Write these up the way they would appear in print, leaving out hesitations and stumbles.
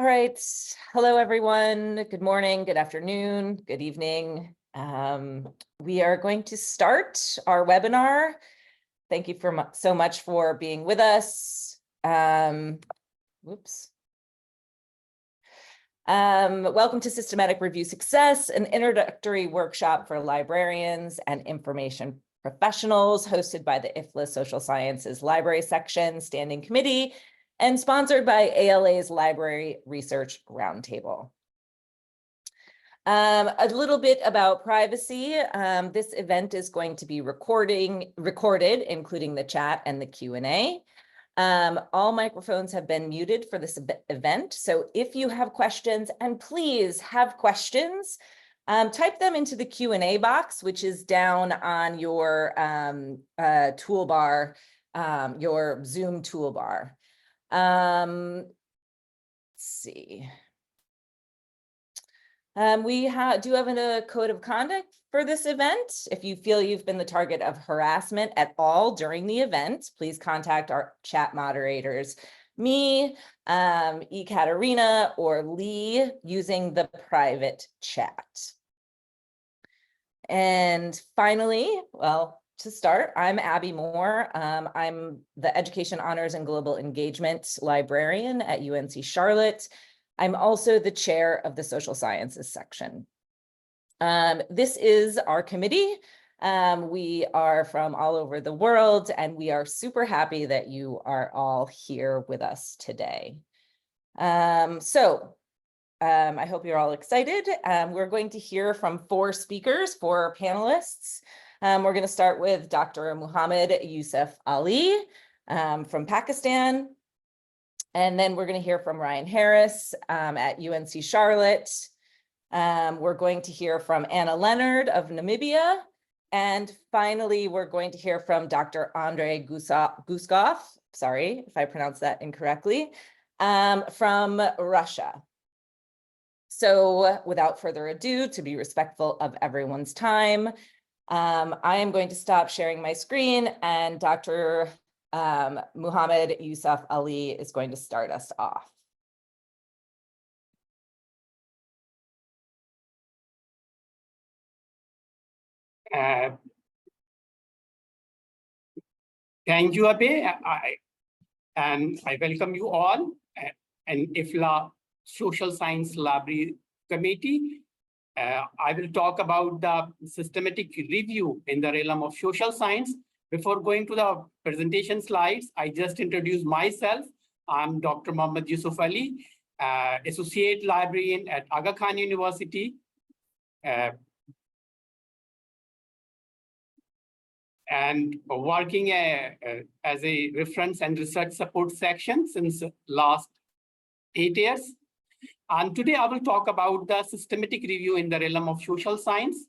All right. Hello, everyone. Good morning, good afternoon, good evening. We are going to start our webinar. Thank you so much for being with us. Welcome to Systematic Review Success, an introductory workshop for librarians and information professionals hosted by the IFLA Social Sciences Library Section Standing Committee and sponsored by ALA's Library Research Roundtable. A little bit about privacy. This event is going to be recorded, including the chat and the Q&A. All microphones have been muted for this event. So if you have questions, and please have questions, type them into the Q&A box, which is down on your toolbar, your Zoom toolbar. Let's see. We do have a code of conduct for this event. If you feel you've been the target of harassment at all during the event, please contact our chat moderators, me, Ekaterina, or Lee, using the private chat. And finally, well, to start, I'm Abby Moore. I'm the Education Honors and Global Engagement Librarian at UNC Charlotte. I'm also the chair of the Social Sciences section. This is our committee. We are from all over the world, and we are super happy that you are all here with us today. I hope you're all excited. We're going to hear from four panelists. We're going to start with Dr. Muhammad Yousuf Ali from Pakistan. And then we're going to hear from Ryan Harris at UNC Charlotte. We're going to hear from Leonard of Namibia. And finally, we're going to hear from Dr. Andrey Guskov, sorry if I pronounced that incorrectly, from Russia. So without further ado, to be respectful of everyone's time, I am going to stop sharing my screen, and Dr. Muhammad Yousuf Ali is going to start us off. Thank you, Abby. I welcome you all and IFLA Social Science Library Committee. I will talk about the systematic review in the realm of social science. Before going to the presentation slides, I just introduce myself. I'm Dr. Muhammad Yousuf Ali, Associate Librarian at Aga Khan University. And working as a reference and research support section since last 8 years. And today I will talk about the systematic review in the realm of social science.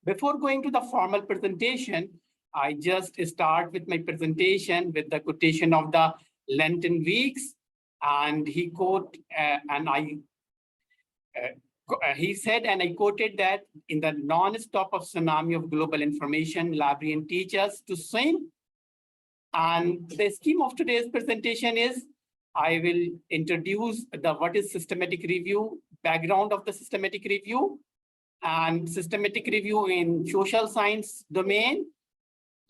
Before going to the formal presentation, I just start with my presentation with the quotation of the Lenten weeks. And he said, and I quoted that in the non-stop of tsunami of global information, librarian teach us to swim. And the scheme of today's presentation is, I will introduce what is systematic review, background of the systematic review, and systematic review in social science domain,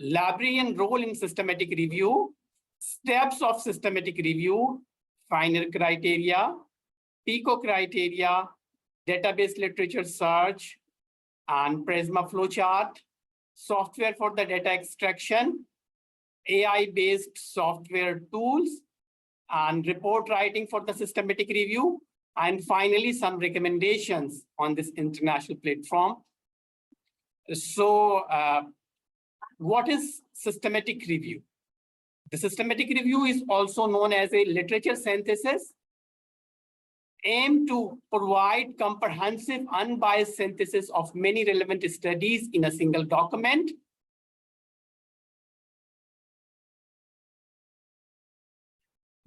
librarian role in systematic review, steps of systematic review, final criteria, PICO criteria, database literature search, and Prisma flowchart, software for the data extraction, AI-based software tools, and report writing for the systematic review, and finally, some recommendations on this international platform. So, what is systematic review? The systematic review is also known as a literature synthesis, aimed to provide comprehensive, unbiased synthesis of many relevant studies in a single document.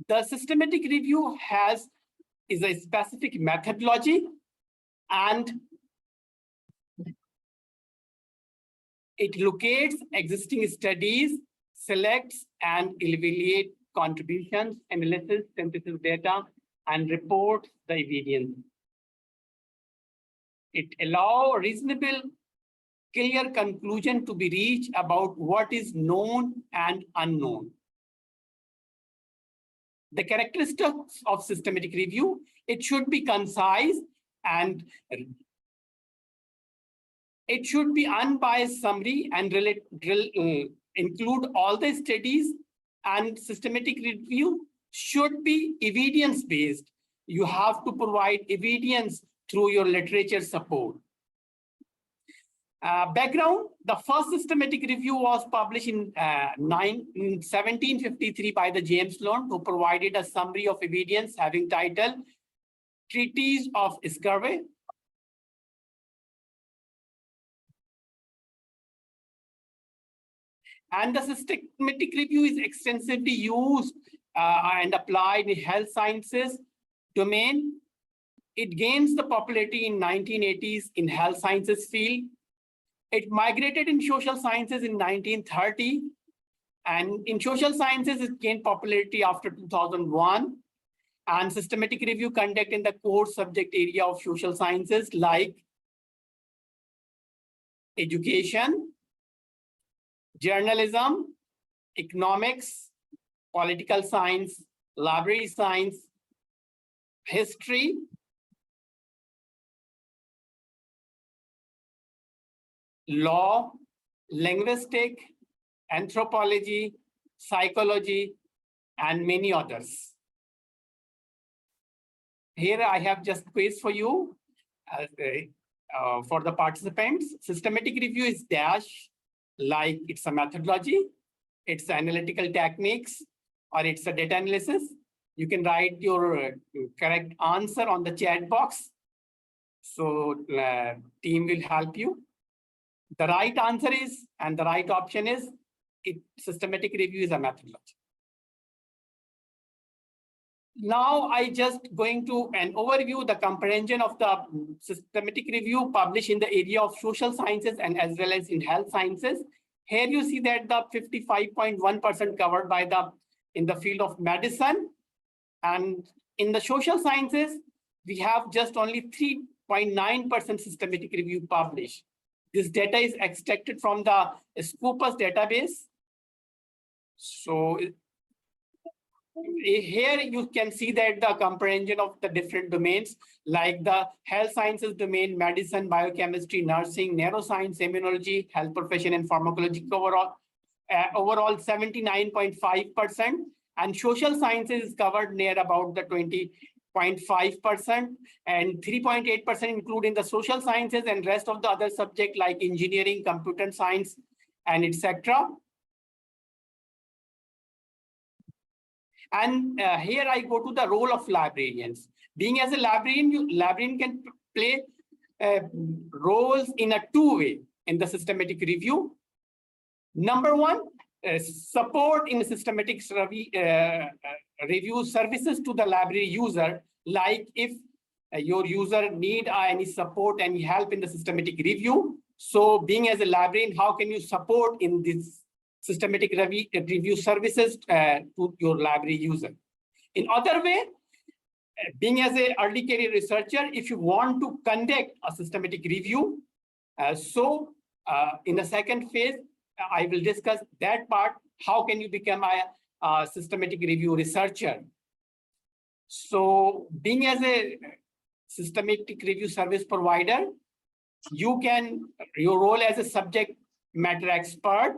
The systematic review is a specific methodology, and it locates existing studies, selects and evaluates contributions, analysis, synthesis data, and report the evidence. It allows reasonable, clear conclusion to be reached about what is known and unknown. The characteristics of systematic review: it should be concise and it should be unbiased summary and include all the studies, and systematic review should be evidence-based. You have to provide evidence through your literature support. Background: the first systematic review was published in 1753 by the James Sloan, who provided a summary of evidence having title Treatise of Scurvy. And the systematic review is extensively used and applied in health sciences domain. It gains the popularity in 1980s in health sciences field. It migrated in social sciences in 1930. And in social sciences, it gained popularity after 2001. And systematic review conduct in the core subject area of social sciences like education, journalism, economics, political science, library science, history, law, linguistic, anthropology, psychology, and many others. Here I have just quiz for you for the participants. Systematic review is dash, like it's a methodology, it's analytical techniques, or it's a data analysis. You can write your correct answer on the chat box. So team will help you. The right answer is, and the right option is, systematic review is a methodology. Now I just going to an overview the comprehension of the systematic review published in the area of social sciences and as well as in health sciences. Here you see that the 55.1% covered by in the field of medicine, and in the social sciences we have just only 3.9% systematic review published. This data is extracted from the Scopus database. So here you can see that the comprehension of the different domains like the health sciences domain, medicine, biochemistry, nursing, neuroscience, immunology, health profession, and pharmacology overall 79.5%, and social sciences is covered near about the 20.5%, and 3.8% including the social sciences and rest of the other subject like engineering, computer science, and etc. And here I go to the role of librarians. Being as a librarian, librarian can play roles in a two-way in the systematic review. Number one, support in systematic review services to the library user, like if your user need any support, any help in the systematic review. So being as a librarian, how can you support in this systematic review services to your library user? In other way, being as a early career researcher, if you want to conduct a systematic review, in the second phase, I will discuss that part. How can you become a systematic review researcher? So being as a systematic review service provider, your role as a subject matter expert.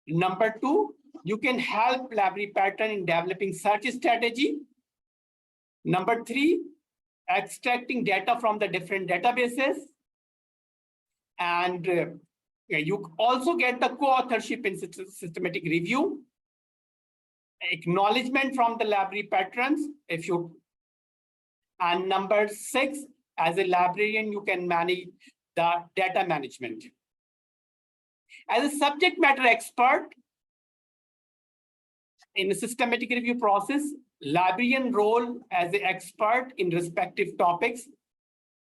Number two, you can help library patron in developing search strategy. Number three, extracting data from the different databases. And you also get the co-authorship in systematic review, acknowledgement from the library patrons if you. And number six, as a librarian, you can manage the data management. As a subject matter expert in the systematic review process, librarian role as an expert in respective topics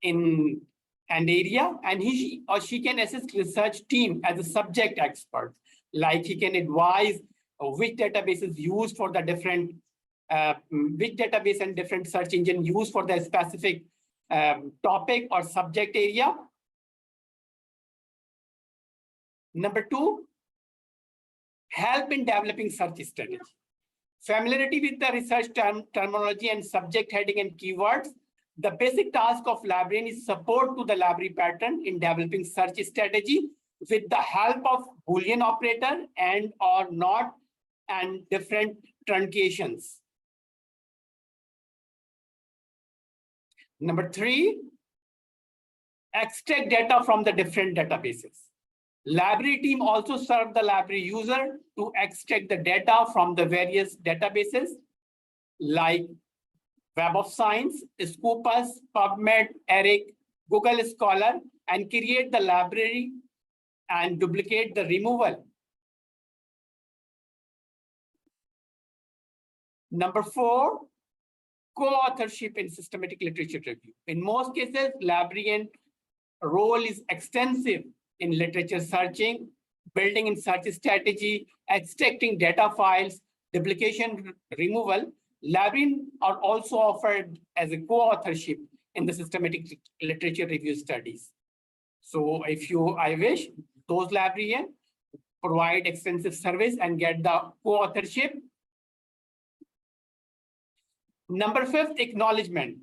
in an area, and he or she can assist research team as a subject expert, like he can advise which database is used for the different which database and different search engine used for the specific topic or subject area. Number 2, help in developing search strategy. Familiarity with the research terminology and subject heading and keywords. The basic task of librarian is support to the library pattern in developing search strategy with the help of Boolean operator and or not and different truncations. Number 3, extract data from the different databases. Library team also serve the library user to extract the data from the various databases like Web of Science, Scopus, PubMed, ERIC, Google Scholar, and create the library and duplicate the removal. Number 4, co-authorship in systematic literature review. In most cases, librarian role is extensive in literature searching, building in search strategy, extracting data files, duplication removal. Librarians are also offered as a co-authorship in the systematic literature review studies. So if I wish, those librarians provide extensive service and get the co-authorship. Number 5, acknowledgement.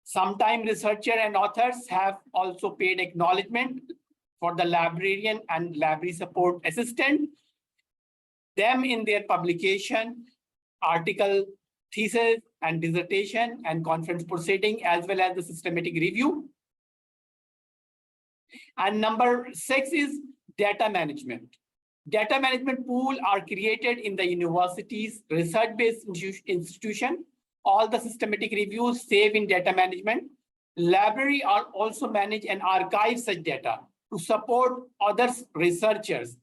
Sometimes researchers and authors have also paid acknowledgement for the librarian and library support assistant, them in their publication, article, thesis, and dissertation, and conference proceeding, as well as the systematic review. And number 6 is data management. Data management pool are created in the university's research-based institution. All the systematic reviews save in data management. Library are also manage and archive such data to support other researchers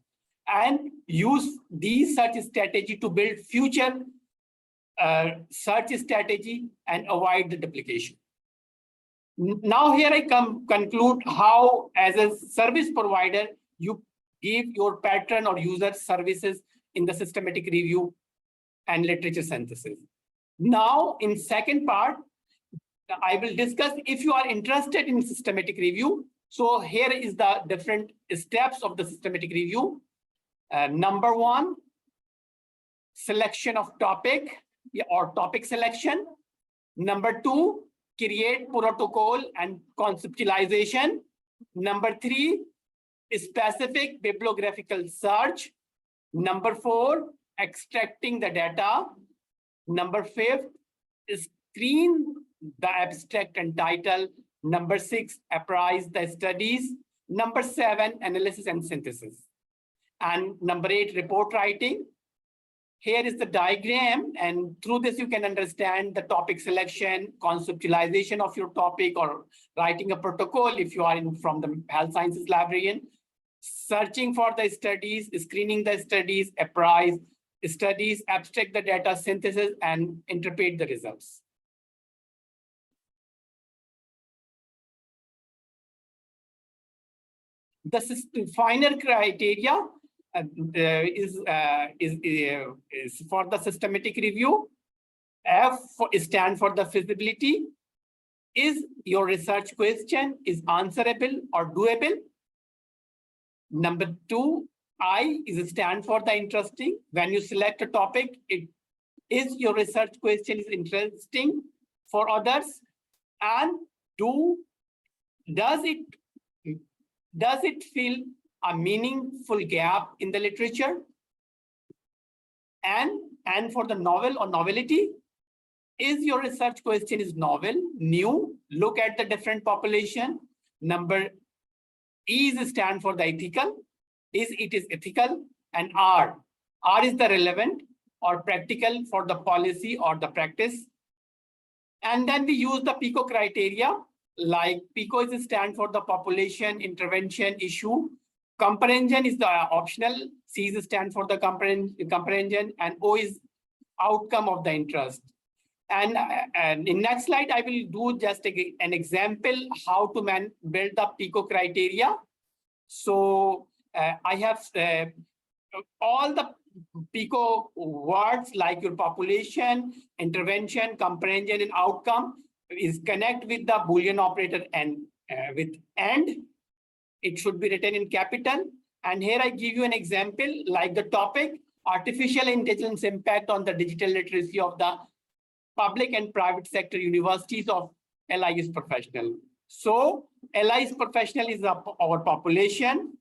and use these search strategy to build future search strategy and avoid the duplication. Now here I conclude how, as a service provider, you give your patron or user services in the systematic review and literature synthesis. Now, in second part, I will discuss if you are interested in systematic review. So here is the different steps of the systematic review. Number 1, selection of topic or topic selection. Number 2, create protocol and conceptualization. Number 3, specific bibliographical search. Number 4, extracting the data. Number 5, screen the abstract and title. Number 6, apprise the studies. Number 7, analysis and synthesis. And number 8, report writing. Here is the diagram, and through this you can understand the topic selection, conceptualization of your topic, or writing a protocol if you are from the health sciences librarian. Searching for the studies, screening the studies, apprise studies, abstract the data, synthesis, and interpret the results. The final criteria is for the systematic review. F stand for the feasibility. Is your research question is answerable or doable? Number 2, I is stand for the interesting. When you select a topic, is your research question is interesting for others, and does it fill a meaningful gap in the literature? And for the novel or novelty, is your research question is novel, new, look at the different population. Number E is stand for the ethical, it is ethical, and R is the relevant or practical for the policy or the practice. And then we use the PICO criteria, like PICO is stand for the population, intervention, issue. Comprehension is the optional, C is stand for the comprehension, and O is outcome of the interest. And in next slide, I will do just an example how to build the PICO criteria. So I have all the PICO words like your population, intervention, comprehension, and outcome is connect with the Boolean operator and with and. It should be written in capital. And here I give you an example like the topic, artificial intelligence impact on the digital literacy of the public and private sector universities of LIS professional. So LIS professional is our population.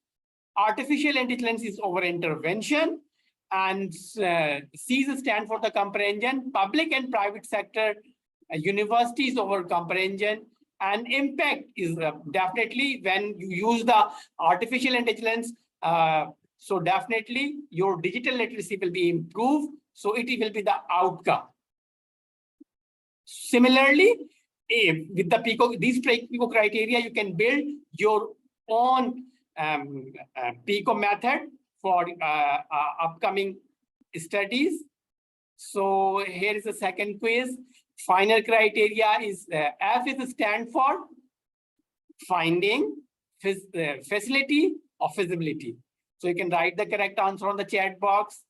Artificial intelligence is our intervention. And C's stand for the comprehension. Public and private sector universities over comprehension. And impact is definitely when you use the artificial intelligence. So definitely your digital literacy will be improved. So it will be the outcome. Similarly, with the PICO, these PICO criteria, you can build your own PICO method for upcoming studies. So here is the second quiz. Final criteria is F is stand for finding, facility, or feasibility. So you can write the correct answer on the chat box.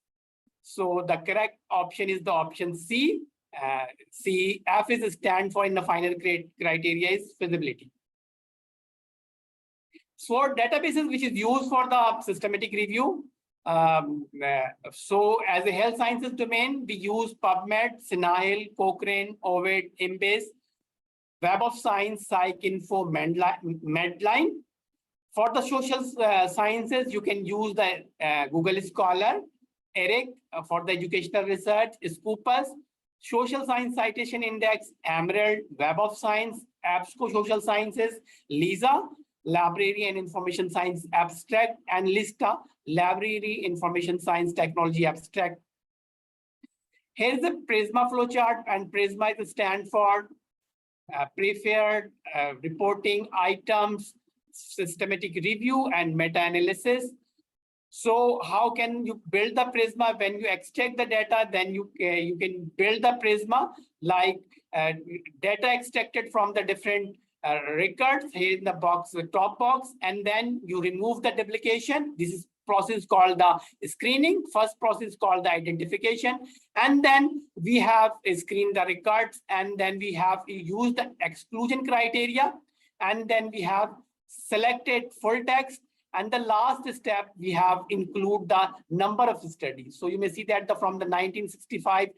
So the correct option is the option C. F is stand for in the final criteria is feasibility. So databases which is used for the systematic review. So as a health sciences domain, we use PubMed, Sinahil, Cochrane, Ovid, Embase, Web of Science, PsycInfo, Medline. For the social sciences, you can use the Google Scholar, ERIC for the educational research, Scopus, Social Science Citation Index, Emerald, Web of Science, ABSCO Social Sciences, LISA, Library and Information Science Abstract, and LISTA, Library Information Science Technology Abstract. Here's the Prisma flowchart, and Prisma is stand for preferred reporting items, systematic review, and meta-analysis. So how can you build the Prisma? When you extract the data, then you can build the Prisma like data extracted from the different records here in the box, the top box, and then you remove the duplication. This is process called the screening. First process called the identification, and then we have screened the records, and then we have used the exclusion criteria, and then we have selected full text, and the last step we have include the number of studies. So you may see that from the 1965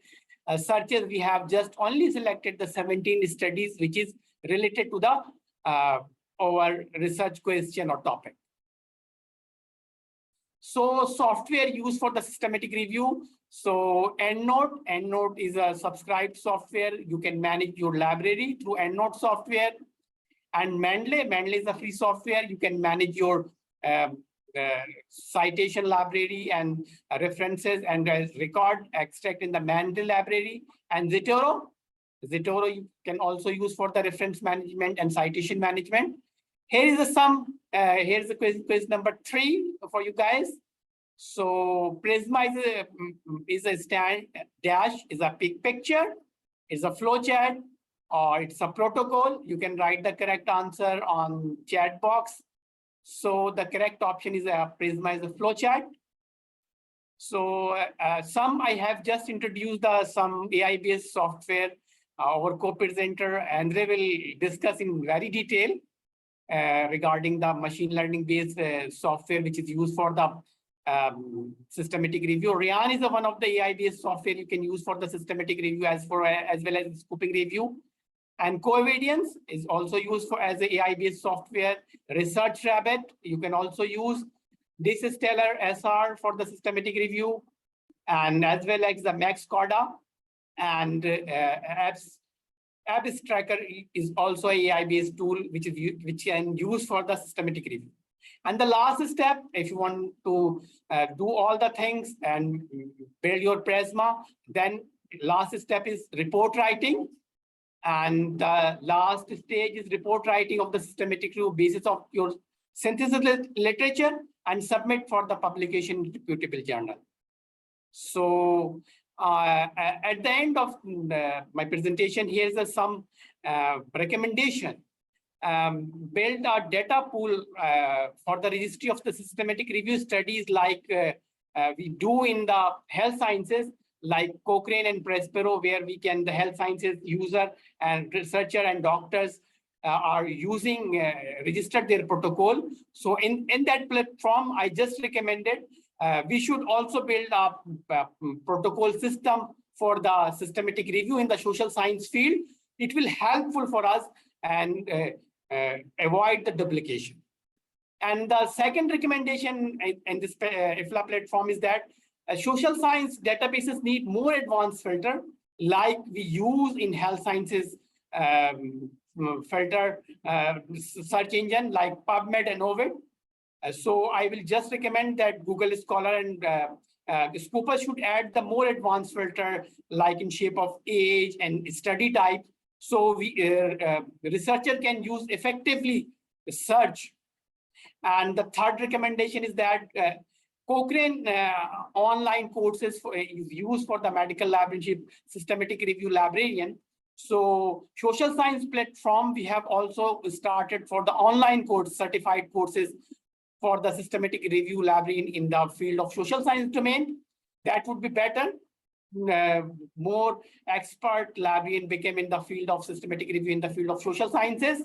searches, we have just only selected the 17 studies which is related to the our research question or topic. So software used for the systematic review. So EndNote is a subscribed software. You can manage your library through EndNote software. And Mendeley is a free software. You can manage your citation library and references and record extract in the Mendeley library. And Zotero you can also use for the reference management and citation management. Here is here's the quiz number 3 for you guys. So Prisma is a stand dash, is a picture, is a flowchart, or it's a protocol. You can write the correct answer on chat box. So the correct option is Prisma is a flowchart. So I have just introduced some AI-based software. Our co-presenter Andrey will discuss in very detail regarding the machine learning based software which is used for the systematic review. Ryan is one of the AI based software you can use for the systematic review as well as scoping review. And Coevidence is also used for as a AI based software. Research Rabbit you can also use. This is Stellar SR for the systematic review, and as well as the Max Corda. And Apps Tracker is also an AI-based tool which can use for the systematic review. And the last step, if you want to do all the things and build your Prisma, then last step is report writing. And the last stage is report writing of the systematic review basis of your synthesis literature and submit for the publication in reputable journal. So at the end of my presentation, here's some recommendation. Build a data pool for the registry of the systematic review studies like we do in the health sciences, like Cochrane and Prospero, where the health sciences user and researcher and doctors are using, registered their protocol. So in that platform, I just recommended we should also build a protocol system for the systematic review in the social science field. It will helpful for us and avoid the duplication. And the second recommendation in this IFLA platform is that social science databases need more advanced filter, like we use in health sciences filter search engine like PubMed and Ovid. So I will just recommend that Google Scholar and Scooper should add the more advanced filter, like in shape of age and study type. So the researcher can use effectively search. And the third recommendation is that Cochrane online courses is used for the medical librarianship, systematic review librarian. So social science platform, we have also started for the online course, certified courses for the systematic review librarian in the field of social science domain. That would be better. More expert librarian became in the field of systematic review in the field of social sciences.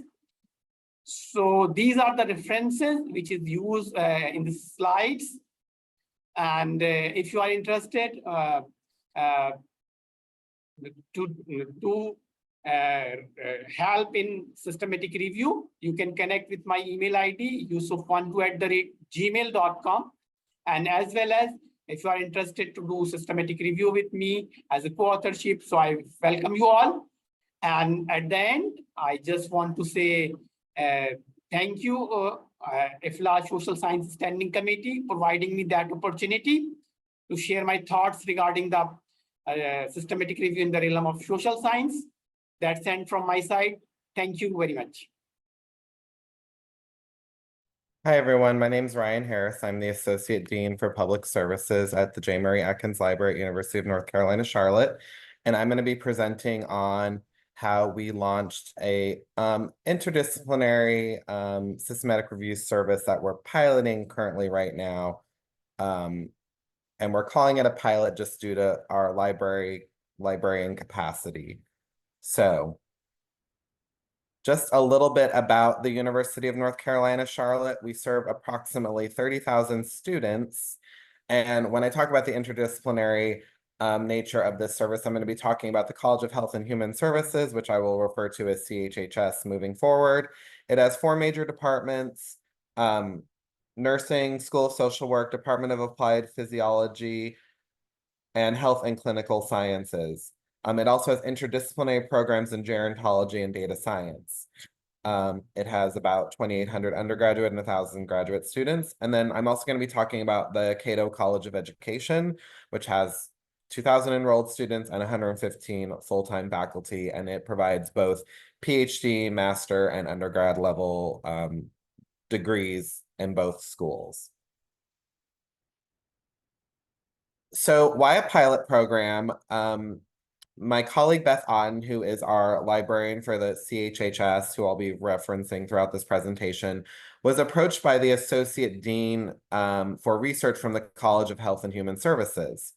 So these are the references which is used in the slides. And if you are interested to help in systematic review, you can connect with my email ID, yousuf12@gmail.com. And as well as if you are interested to do systematic review with me as a co-authorship, so I welcome you all. And at the end, I just want to say thank you, IFLA Social Science Standing Committee, providing me that opportunity to share my thoughts regarding the systematic review in the realm of social science. That's it from my side. Thank you very much. Hi, everyone. My name is Ryan Harris. I'm the Associate Dean for Public Services at the J. Murray Atkins Library at University of North Carolina, Charlotte. And I'm going to be presenting on how we launched a interdisciplinary systematic review service that we're piloting currently right now. And we're calling it a pilot just due to our librarian capacity. So just a little bit about the University of North Carolina, Charlotte. We serve approximately 30,000 students. And when I talk about the interdisciplinary nature of this service, I'm going to be talking about the College of Health and Human Services, which I will refer to as CHHS moving forward. It has 4 major departments: nursing, School of Social Work, Department of Applied Physiology, and Health and Clinical Sciences. It also has interdisciplinary programs in gerontology and data science. It has about 2,800 undergraduate and 1,000 graduate students. And then I'm also going to be talking about the Cato College of Education, which has 2,000 enrolled students and 115 full-time faculty, and it provides both PhD, master, and undergrad level degrees in both schools. So why a pilot program? My colleague Beth Otten, who is our librarian for the CHHS, who I'll be referencing throughout this presentation, was approached by the Associate Dean for research from the College of Health and Human Services.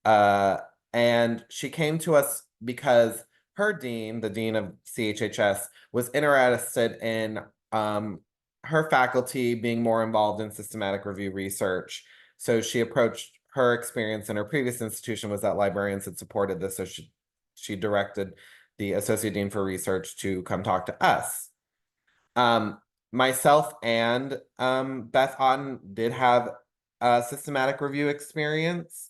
And she came to us because her dean, the dean of CHHS, was interested in her faculty being more involved in systematic review research. So she approached her experience in her previous institution was that librarians had supported this. So she directed the Associate Dean for Research to come talk to us. Myself and Beth Otten did have a systematic review experience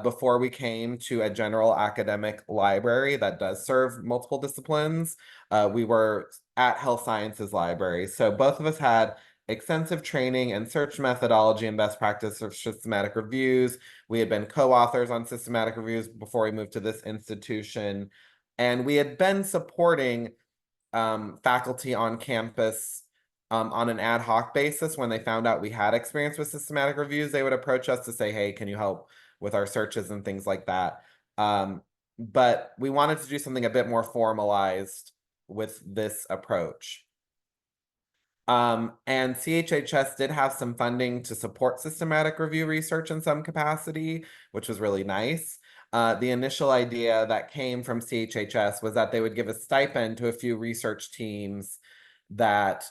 before we came to a general academic library that does serve multiple disciplines. We were at Health Sciences Library. So both of us had extensive training and search methodology and best practice of systematic reviews. We had been co-authors on systematic reviews before we moved to this institution. And we had been supporting faculty on campus on an ad hoc basis. When they found out we had experience with systematic reviews, they would approach us to say, hey, can you help with our searches and things like that. But we wanted to do something a bit more formalized with this approach. And CHHS did have some funding to support systematic review research in some capacity, which was really nice. The initial idea that came from CHHS was that they would give a stipend to a few research teams that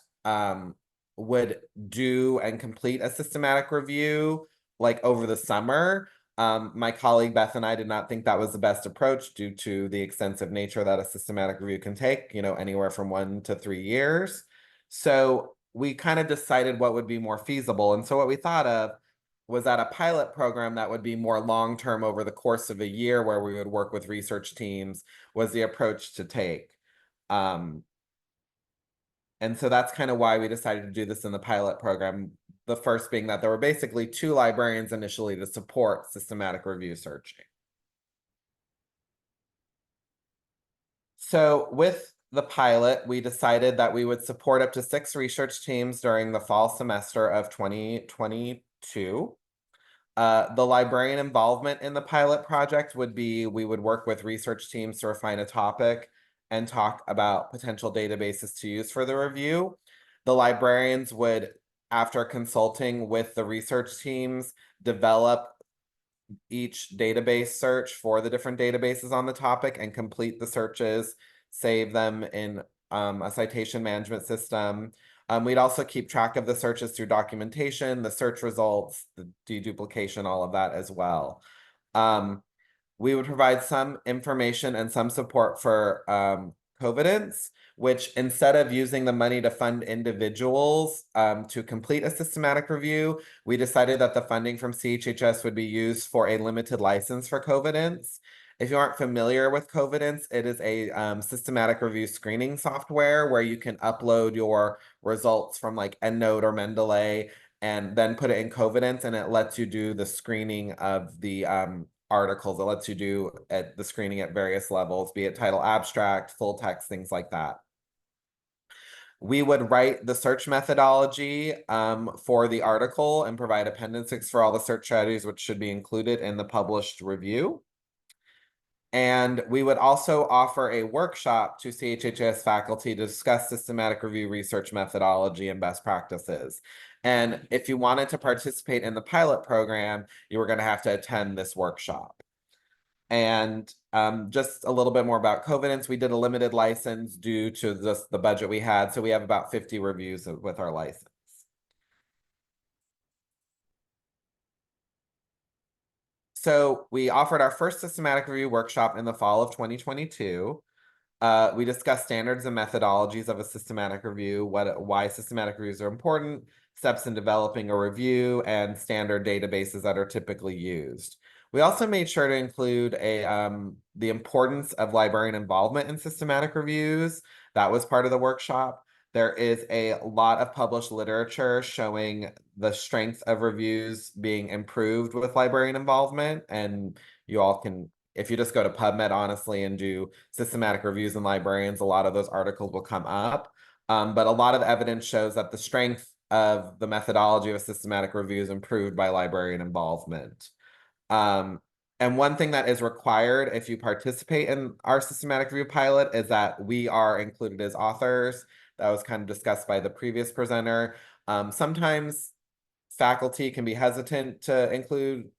would do and complete a systematic review like over the summer. My colleague Beth and I did not think that was the best approach due to the extensive nature that a systematic review can take, anywhere from 1 to 3 years. So we kind of decided what would be more feasible. And so what we thought of was that a pilot program that would be more long-term over the course of a year where we would work with research teams was the approach to take. And so that's kind of why we decided to do this in the pilot program. The first being that there were basically 2 librarians initially to support systematic review searching. So with the pilot, we decided that we would support up to 6 research teams during the fall semester of 2022. The librarian involvement in the pilot project would be, we would work with research teams to refine a topic and talk about potential databases to use for the review. The librarians would, after consulting with the research teams, develop each database search for the different databases on the topic and complete the searches, save them in a citation management system. We'd also keep track of the searches through documentation, the search results, the deduplication, all of that as well. We would provide some information and some support for covidence, which instead of using the money to fund individuals to complete a systematic review, we decided that the funding from CHHS would be used for a limited license for covidence. If you aren't familiar with covidence, it is a systematic review screening software where you can upload your results from like EndNote or Mendeley and then put it in covidence, and it lets you do the screening of the articles. It lets you do the screening at various levels, be it title abstract, full text, things like that. We would write the search methodology for the article and provide appendices for all the search strategies, which should be included in the published review. And we would also offer a workshop to CHHS faculty to discuss systematic review research methodology and best practices. And if you wanted to participate in the pilot program, you were going to have to attend this workshop. And just a little bit more about covidence. We did a limited license due to just the budget we had. So we have about 50 reviews with our license. So we offered our first systematic review workshop in the fall of 2022. We discussed standards and methodologies of a systematic review, why systematic reviews are important, steps in developing a review, and standard databases that are typically used. We also made sure to include the importance of librarian involvement in systematic reviews. That was part of the workshop. There is a lot of published literature showing the strength of reviews being improved with librarian involvement, and you all can, if you just go to PubMed, honestly, and do systematic reviews and librarians, a lot of those articles will come up. But a lot of evidence shows that the strength of the methodology of a systematic review is improved by librarian involvement. And one thing that is required if you participate in our systematic review pilot is that we are included as authors. That was kind of discussed by the previous presenter. Sometimes faculty can be hesitant to include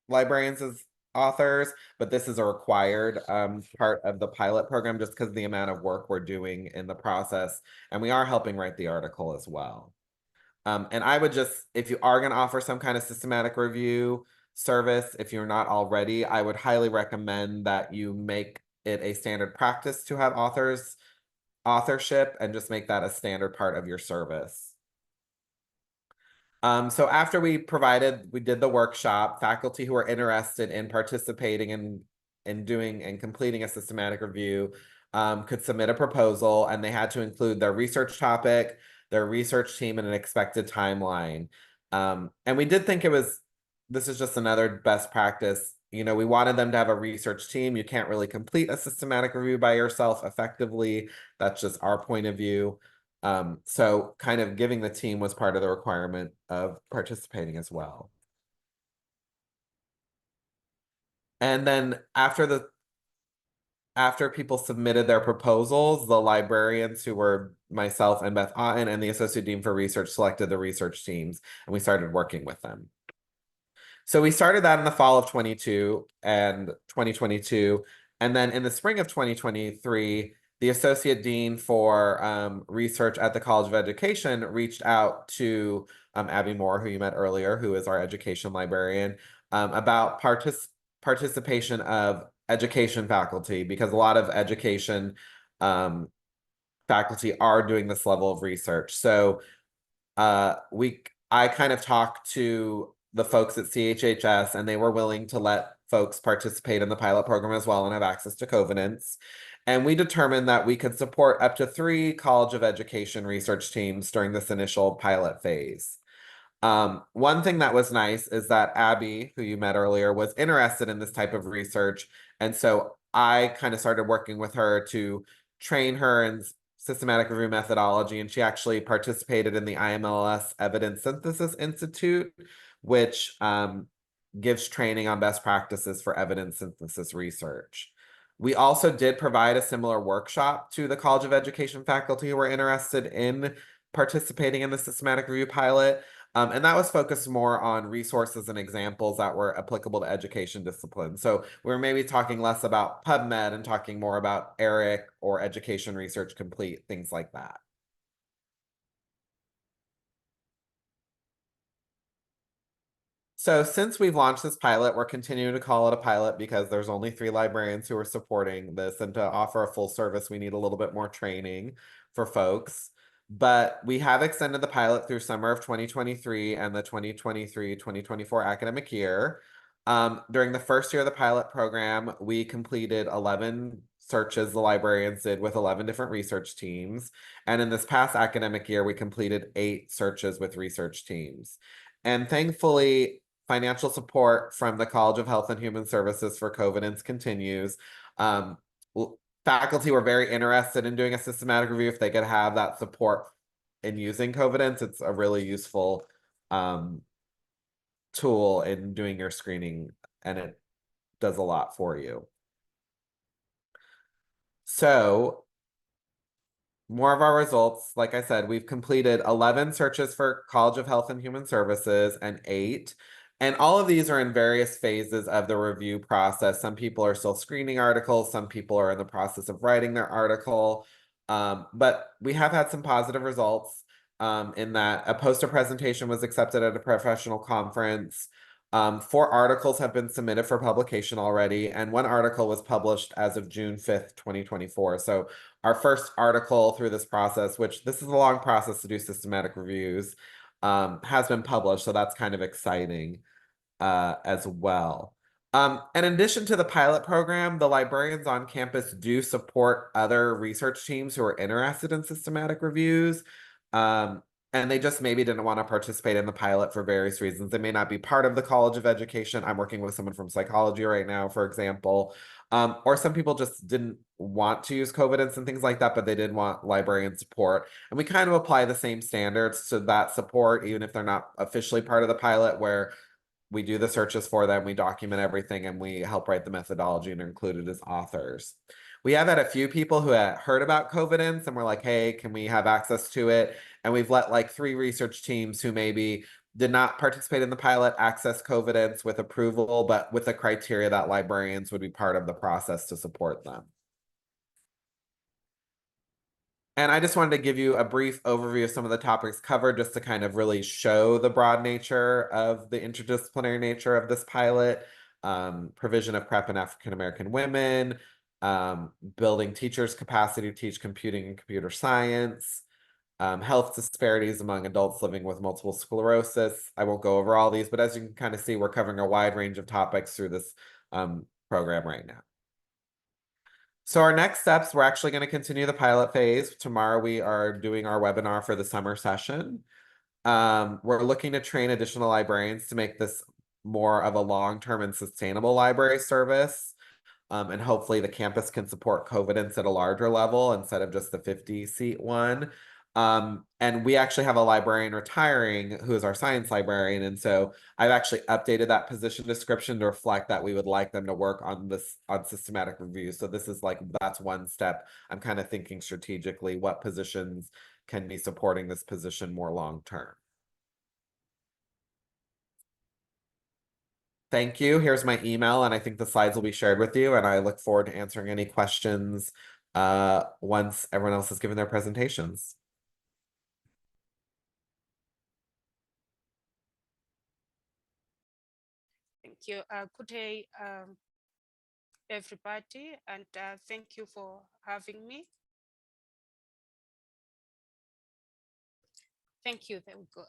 librarians as authors, but this is a required part of the pilot program just because of the amount of work we're doing in the process. And we are helping write the article as well. And I would just, if you are going to offer some kind of systematic review service, if you're not already, I would highly recommend that you make it a standard practice to have authorship and just make that a standard part of your service. So after we did the workshop, faculty who are interested in participating in doing and completing a systematic review could submit a proposal, and they had to include their research topic, their research team, and an expected timeline. And we did think this is just another best practice. We wanted them to have a research team. You can't really complete a systematic review by yourself effectively. That's just our point of view. So kind of giving the team was part of the requirement of participating as well. And then after people submitted their proposals, the librarians who were myself and Beth Otten and the Associate Dean for Research selected the research teams, and we started working with them. So we started that in the fall of 22 and 2022. And then in the spring of 2023, the Associate Dean for Research at the College of Education reached out to Abby Moore, who you met earlier, who is our education librarian, about participation of education faculty, because a lot of education faculty are doing this level of research. So I kind of talked to the folks at CHHS, and they were willing to let folks participate in the pilot program as well and have access to covenants. And we determined that we could support up to 3 College of Education research teams during this initial pilot phase. One thing that was nice is that Abby, who you met earlier, was interested in this type of research. And so I kind of started working with her to train her in systematic review methodology, and she actually participated in the IMLS Evidence Synthesis Institute, which gives training on best practices for evidence synthesis research. We also did provide a similar workshop to the College of Education faculty who were interested in participating in the systematic review pilot. And that was focused more on resources and examples that were applicable to education disciplines. So we were maybe talking less about PubMed and talking more about ERIC or Education Research Complete, things like that. So since we've launched this pilot, we're continuing to call it a pilot because there's only 3 librarians who are supporting this, and to offer a full service, we need a little bit more training for folks. But we have extended the pilot through summer of 2023 and the 2023-2024 academic year. During the first year of the pilot program, we completed 11 searches the librarians did with 11 different research teams. And in this past academic year, we completed 8 searches with research teams. And thankfully, financial support from the College of Health and Human Services for Covenants continues. Faculty were very interested in doing a systematic review if they could have that support in using Covenants. It's a really useful tool in doing your screening, and it does a lot for you. So more of our results, like I said, we've completed 11 searches for College of Health and Human Services and 8. And all of these are in various phases of the review process. Some people are still screening articles. Some people are in the process of writing their article. But we have had some positive results in that a poster presentation was accepted at a professional conference. 4 articles have been submitted for publication already, and 1 article was published as of June 5th, 2024. So our first article through this process, which this is a long process to do systematic reviews, has been published. So that's kind of exciting as well. And in addition to the pilot program, the librarians on campus do support other research teams who are interested in systematic reviews. And they just maybe didn't want to participate in the pilot for various reasons. They may not be part of the College of Education. I'm working with someone from psychology right now, for example. Or some people just didn't want to use covenants and things like that, but they did want librarian support. And we kind of apply the same standards to that support, even if they're not officially part of the pilot, where we do the searches for them, we document everything, and we help write the methodology and are included as authors. We have had a few people who had heard about covenants and were like, hey, can we have access to it? And we've let like 3 research teams who maybe did not participate in the pilot access covenants with approval, but with the criteria that librarians would be part of the process to support them. And I just wanted to give you a brief overview of some of the topics covered, just to kind of really show the broad nature of the interdisciplinary nature of this pilot. Provision of prep in African American women, building teachers' capacity to teach computing and computer science, health disparities among adults living with multiple sclerosis. I won't go over all these, but as you can kind of see, we're covering a wide range of topics through this program right now. So our next steps, we're actually going to continue the pilot phase. Tomorrow we are doing our webinar for the summer session. We're looking to train additional librarians to make this more of a long-term and sustainable library service. And hopefully the campus can support covenants at a larger level instead of just the 50-seat one. And we actually have a librarian retiring who is our science librarian. And so I've actually updated that position description to reflect that we would like them to work on systematic review. So this is like, that's one step. I'm kind of thinking strategically what positions can be supporting this position more long-term. Thank you. Here's my email, and I think the slides will be shared with you, and I look forward to answering any questions once everyone else has given their presentations. Thank you. Good day, everybody, and thank you for having me. Thank you. There we go.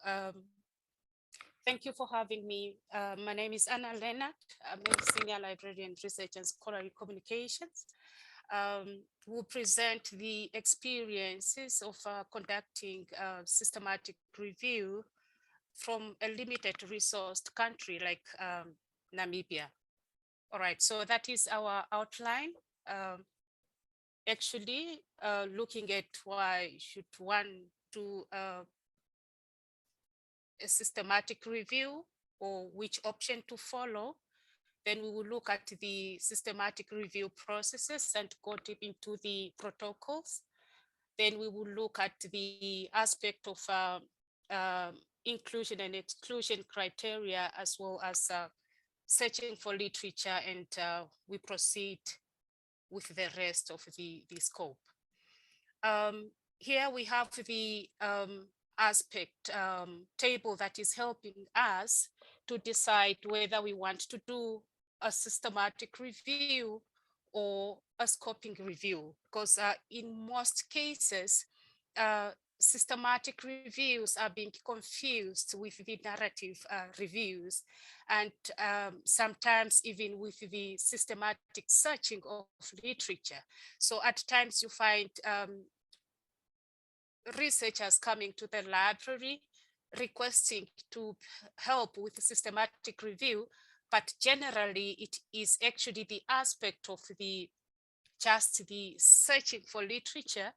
Thank you for having me. My name is Leonard. I'm a senior librarian research and scholarly communications. We'll present the experiences of conducting systematic review from a limited resourced country like Namibia. All right, so that is our outline. Actually, looking at why should one do a systematic review or which option to follow, then we will look at the systematic review processes and go deep into the protocols. Then we will look at the aspect of inclusion and exclusion criteria, as well as searching for literature, and we proceed with the rest of the scope. Here we have the aspect table that is helping us to decide whether we want to do a systematic review or a scoping review, because in most cases, systematic reviews are being confused with the narrative reviews, and sometimes even with the systematic searching of literature. So at times you find researchers coming to the library requesting to help with the systematic review, but generally it is actually the aspect of just the searching for literature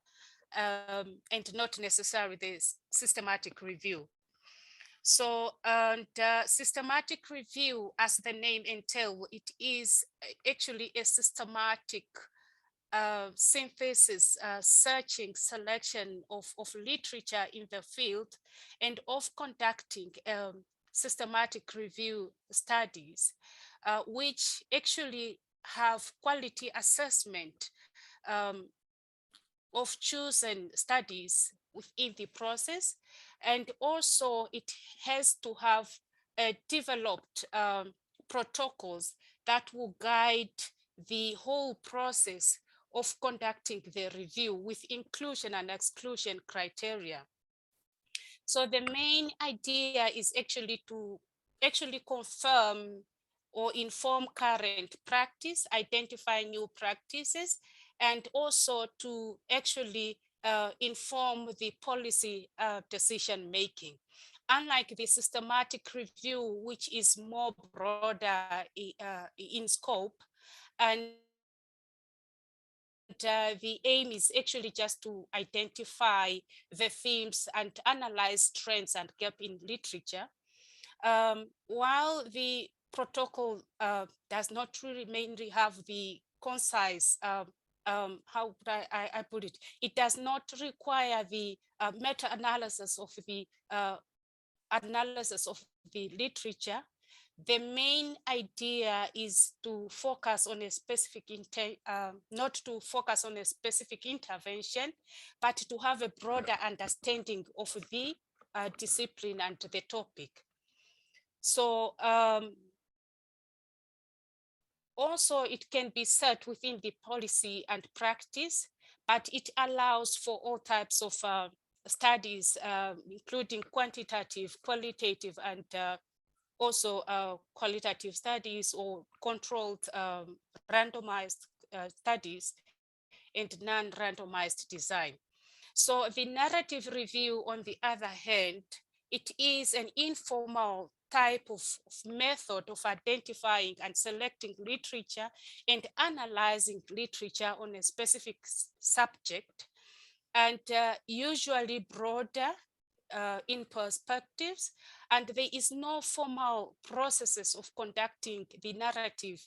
and not necessarily the systematic review. So, and systematic review, as the name entails, it is actually a systematic synthesis, searching, selection of literature in the field, and of conducting systematic review studies, which actually have quality assessment of chosen studies within the process. And also it has to have developed protocols that will guide the whole process of conducting the review with inclusion and exclusion criteria. So the main idea is actually to confirm or inform current practice, identify new practices, and also to actually inform the policy decision making. Unlike the systematic review, which is more broader in scope, and the aim is actually just to identify the themes and analyze trends and gap in literature. While the protocol does not really mainly have the concise, how would I put it? It does not require the meta-analysis of the literature. The main idea is to focus on a specific not to focus on a specific intervention, but to have a broader understanding of the discipline and the topic. So also it can be set within the policy and practice, but it allows for all types of studies, including quantitative, qualitative, and also qualitative studies or controlled randomized studies and non-randomized design. So the narrative review, on the other hand, it is an informal type of method of identifying and selecting literature and analyzing literature on a specific subject, and usually broader in perspectives, and there is no formal processes of conducting the narrative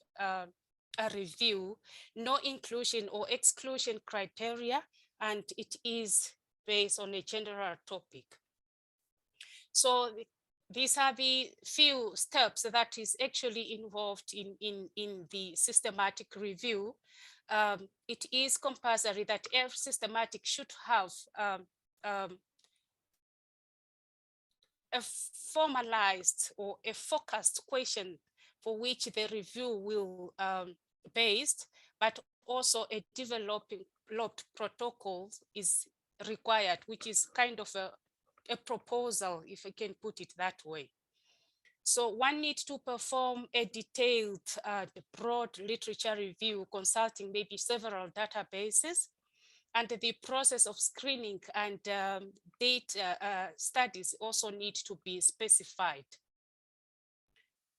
review, no inclusion or exclusion criteria, and it is based on a general topic. So these are the few steps that is actually involved in the systematic review. It is compulsory that every systematic should have a formalized or a focused question for which the review will based, but also a developed protocol is required, which is kind of a proposal, if I can put it that way. So one needs to perform a detailed, broad literature review, consulting maybe several databases, and the process of screening and data studies also need to be specified.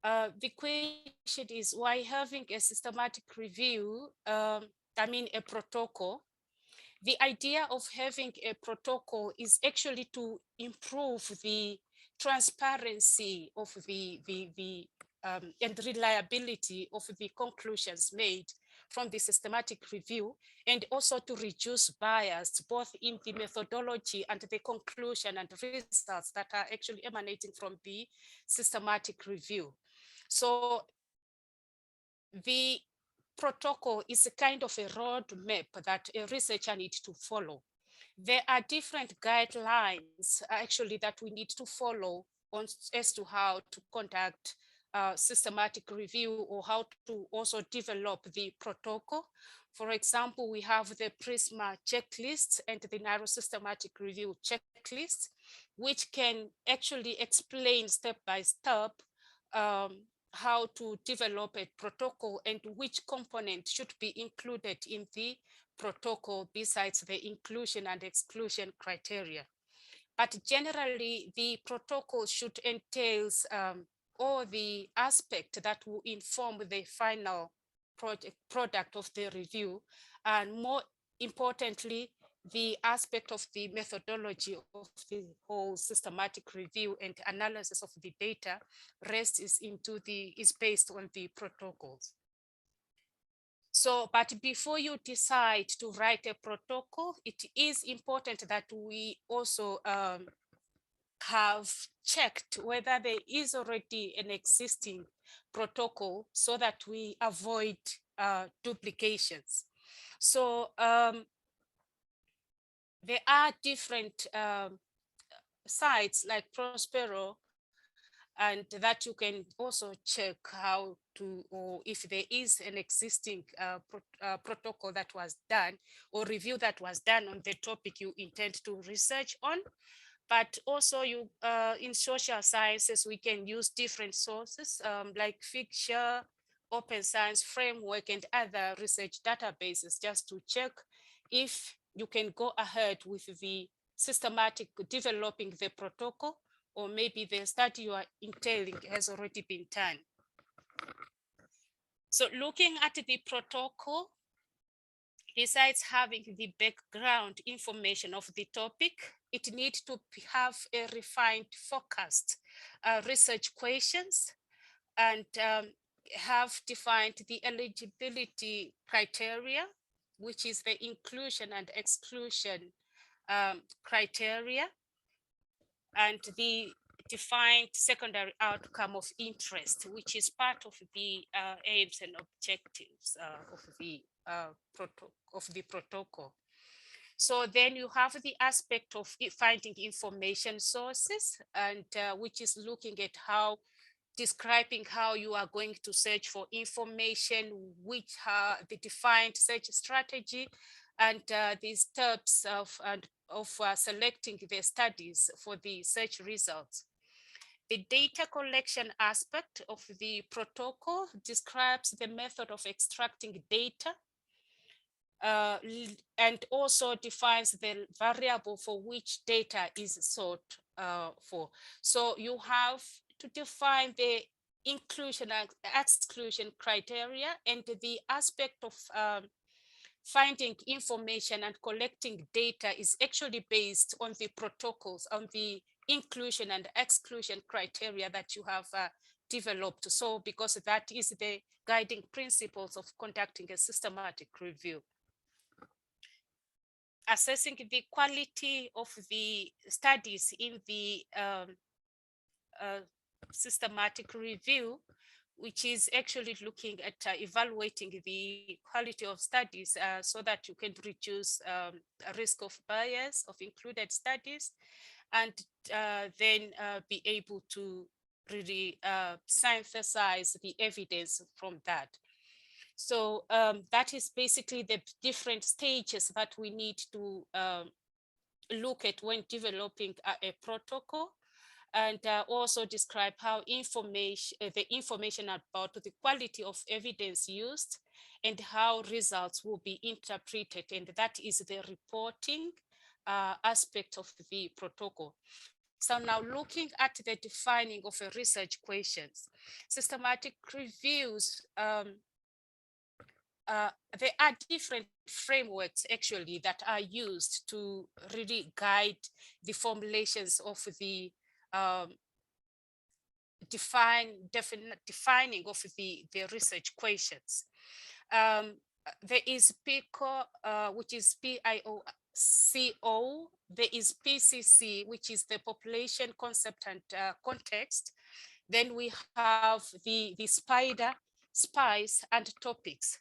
The question is, why having a systematic review, a protocol? The idea of having a protocol is actually to improve the transparency of and reliability of the conclusions made from the systematic review, and also to reduce bias both in the methodology and the conclusion and results that are actually emanating from the systematic review. So the protocol is a kind of a roadmap that a researcher needs to follow. There are different guidelines actually that we need to follow as to how to conduct systematic review, or how to also develop the protocol. For example, we have the PRISMA checklist and the narrow systematic review checklist, which can actually explain step by step how to develop a protocol and which component should be included in the protocol besides the inclusion and exclusion criteria. But generally, the protocol should entail all the aspects that will inform the final product of the review, and more importantly, the aspect of the methodology of the whole systematic review and analysis of the data is based on the protocols. So, but before you decide to write a protocol, it is important that we also have checked whether there is already an existing protocol, so that we avoid duplications. So there are different sites like Prospero, and that you can also check how to, or if there is an existing protocol that was done, or review that was done on the topic you intend to research on. But also you, in social sciences, we can use different sources like Figshare, Open Science Framework, and other research databases, just to check if you can go ahead with the systematic developing the protocol, or maybe the study you are entailing has already been done. So looking at the protocol, besides having the background information of the topic, it needs to have a refined, focused research questions, and have defined the eligibility criteria, which is the inclusion and exclusion criteria, and the defined secondary outcome of interest, which is part of the aims and objectives of the protocol. So then you have the aspect of finding information sources, and which is looking at how, describing how you are going to search for information, which are the defined search strategy, and the steps of selecting the studies for the search results. The data collection aspect of the protocol describes the method of extracting data, and also defines the variable for which data is sought for. So you have to define the inclusion and exclusion criteria, and the aspect of finding information and collecting data is actually based on the protocols, on the inclusion and exclusion criteria that you have developed. So because that is the guiding principles of conducting a systematic review. assessing the quality of the studies in the systematic review, which is actually looking at evaluating the quality of studies so that you can reduce a risk of bias of included studies, and then be able to really synthesize the evidence from that. So that is basically the different stages that we need to look at when developing a protocol, and also describe how the information about the quality of evidence used and how results will be interpreted. And that is the reporting aspect of the protocol. So now looking at the defining of a research questions, systematic reviews, there are different frameworks actually that are used to really guide the formulations of the defining of the research questions. There is PICO, which is PIOCO. There is PCC, which is the population concept and context. Then we have the SPIDER, SPICE, and topics.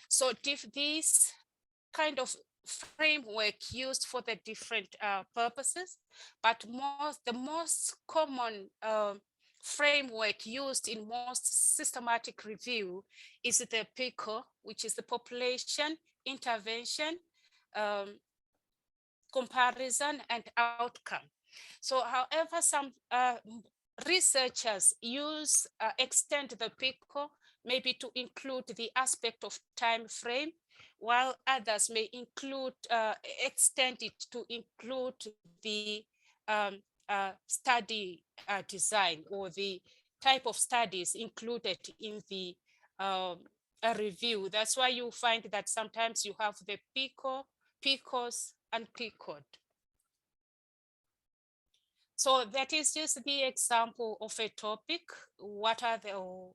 So this kind of framework used for the different purposes, but the most common framework used in most systematic review is the PICO, which is the population, intervention, comparison, and outcome. So however, some researchers extend the PICO maybe to include the aspect of time frame, while others may extend it to include the study design or the type of studies included in the review. That's why you find that sometimes you have the PICO, PICOs, and PICOD. So that is just the example of a topic. What are the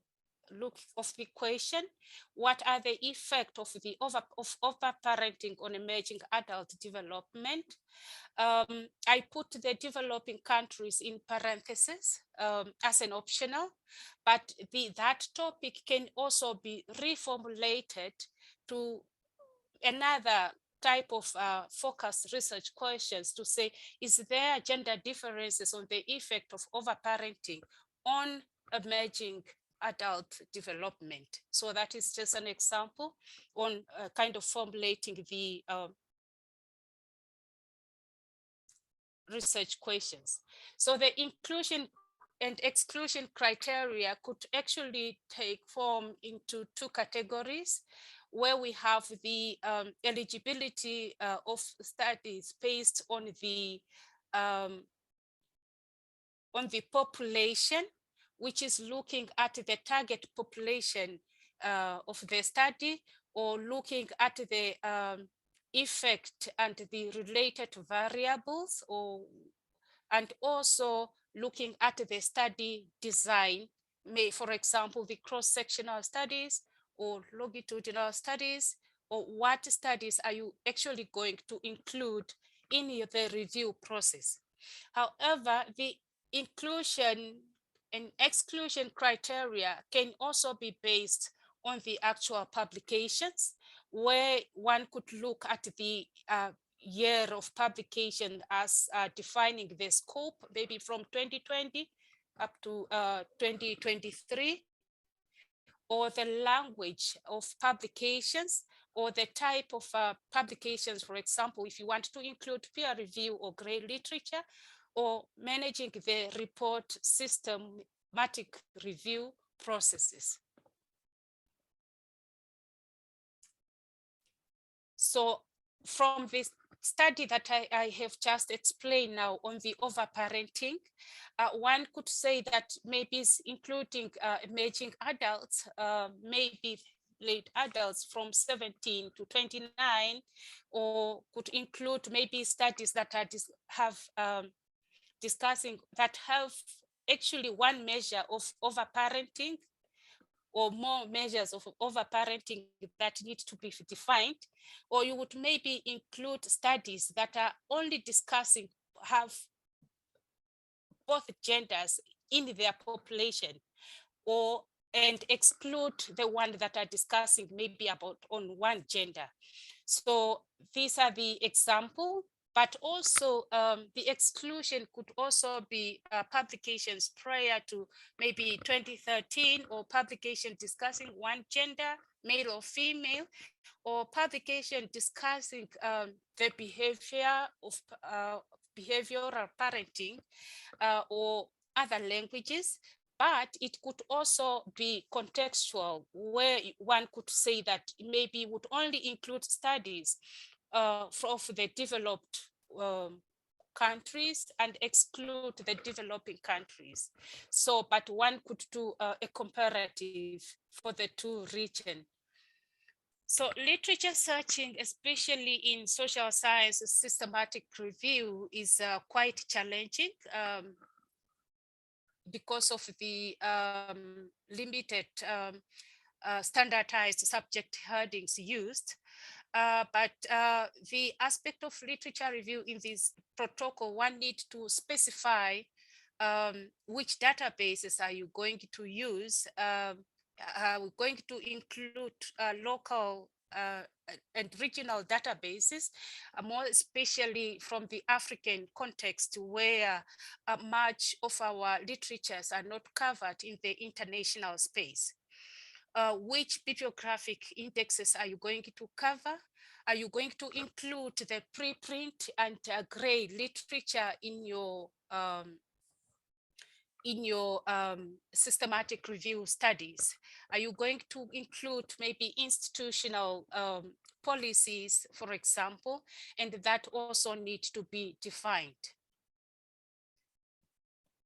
look of the question? What are the effects of the overparenting on emerging adult development? I put the developing countries in parentheses as an optional, but that topic can also be reformulated to another type of focused research questions to say, is there gender differences on the effect of overparenting on emerging adult development? So that is just an example on kind of formulating the research questions. So the inclusion and exclusion criteria could actually take form into two categories, where we have the eligibility of studies based on the population, which is looking at the target population of the study, or looking at the effect and the related variables, and also looking at the study design, for example, the cross-sectional studies or longitudinal studies, or what studies are you actually going to include in the review process. However, the inclusion and exclusion criteria can also be based on the actual publications, where one could look at the year of publication as defining the scope, maybe from 2020 up to 2023, or the language of publications, or the type of publications. For example, if you want to include peer review or grey literature, or managing the report systematic review processes. So from this study that I have just explained now on the overparenting, one could say that maybe including emerging adults, maybe late adults from 17 to 29, or could include maybe studies that are discussing that have actually one measure of overparenting, or more measures of overparenting that need to be defined, or you would maybe include studies that are only discussing, have both genders in their population, and exclude the one that are discussing maybe about on one gender. So these are the example, but also the exclusion could also be publications prior to maybe 2013, or publication discussing one gender, male or female, or publication discussing the behavior of behavioral parenting or other languages. But it could also be contextual, where one could say that maybe would only include studies of the developed countries and exclude the developing countries. So, but one could do a comparative for the two regions. So literature searching, especially in social science systematic review, is quite challenging because of the limited standardized subject headings used. But the aspect of literature review in this protocol, one need to specify which databases are you going to use. We're going to include local and regional databases, more especially from the African context, where much of our literatures are not covered in the international space. Which bibliographic indexes are you going to cover? Are you going to include the preprint and gray literature in your systematic review studies? Are you going to include maybe institutional policies, for example, and that also need to be defined?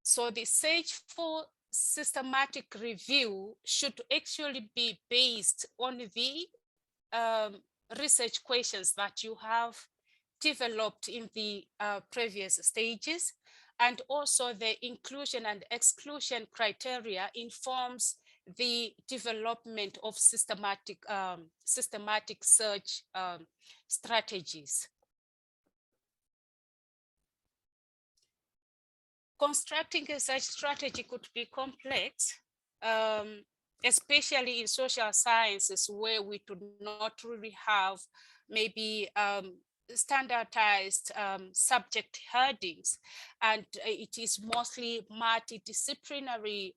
So the search for systematic review should actually be based on the research questions that you have developed in the previous stages, and also the inclusion and exclusion criteria informs the development of systematic search strategies. Constructing a search strategy could be complex, especially in social sciences, where we do not really have maybe standardized subject headings, and it is mostly multidisciplinary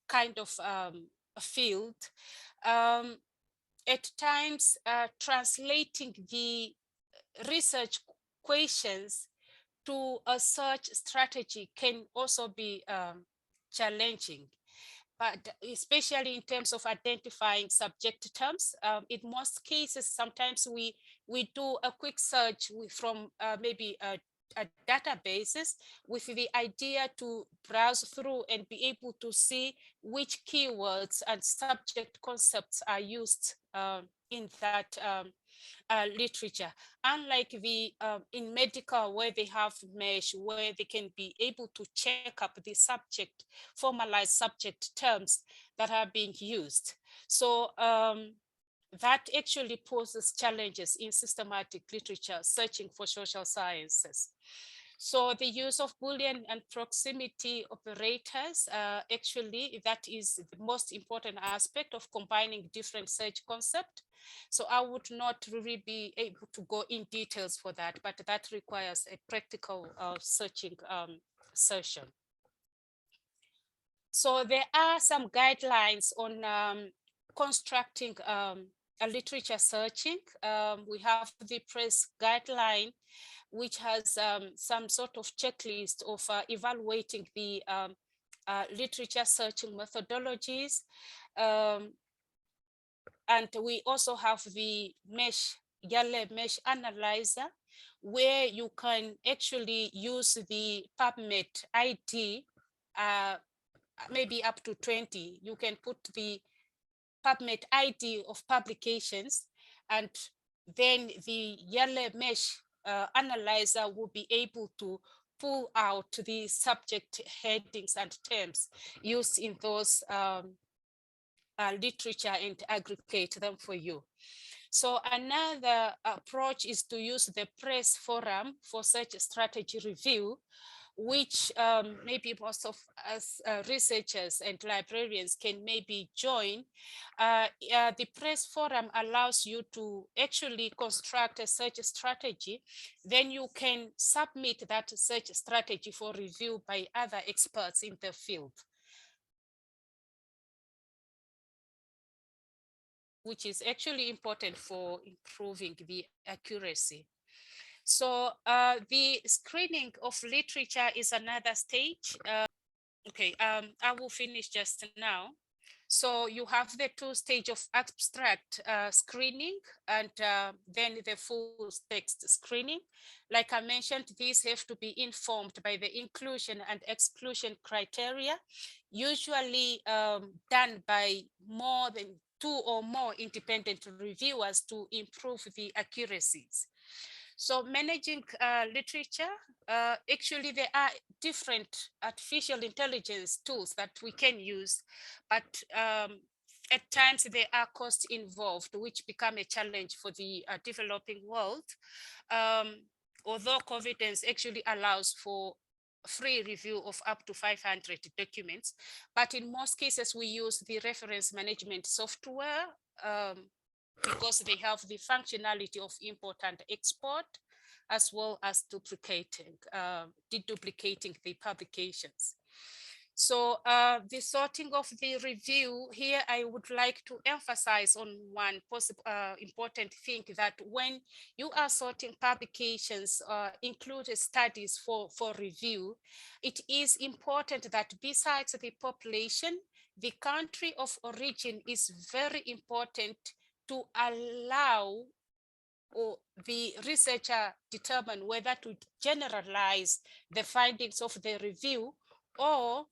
kind of a field. At times, translating the research questions to a search strategy can also be challenging, but especially in terms of identifying subject terms. In most cases, sometimes we do a quick search from maybe a databases with the idea to browse through and be able to see which keywords and subject concepts are used in that literature. Unlike the in medical, where they have mesh, where they can be able to check up the subject, formalized subject terms that are being used. So that actually poses challenges in systematic literature searching for social sciences. So the use of Boolean and proximity operators, actually, that is the most important aspect of combining different search concepts. So I would not really be able to go in details for that, but that requires a practical searching session. So there are some guidelines on constructing a literature searching. We have the press guideline, which has some sort of checklist of evaluating the literature searching methodologies. And we also have the YALE mesh analyzer, where you can actually use the PubMed ID, maybe up to 20. You can put the PubMed ID of publications, and then the YALE mesh analyzer will be able to pull out the subject headings and terms used in those literature and aggregate them for you. So another approach is to use the press forum for such a strategy review, which maybe most of us researchers and librarians can maybe join. The press forum allows you to actually construct a search strategy. Then you can submit that search strategy for review by other experts in the field, which is actually important for improving the accuracy. So the screening of literature is another stage. I will finish just now. So you have the two stages of abstract screening and then the full text screening. Like I mentioned, these have to be informed by the inclusion and exclusion criteria, usually done by more than 2 or more independent reviewers to improve the accuracies. So managing literature, actually there are different artificial intelligence tools that we can use, but at times there are costs involved, which become a challenge for the developing world. Although Covidence actually allows for free review of up to 500 documents, but in most cases we use the reference management software because they have the functionality of import and export, as well as deduplicating the publications. So the sorting of the review here, I would like to emphasize on one possible important thing, that when you are sorting publications, include studies for review, it is important that besides the population, the country of origin is very important to allow or the researcher determine whether to generalize the findings of the review or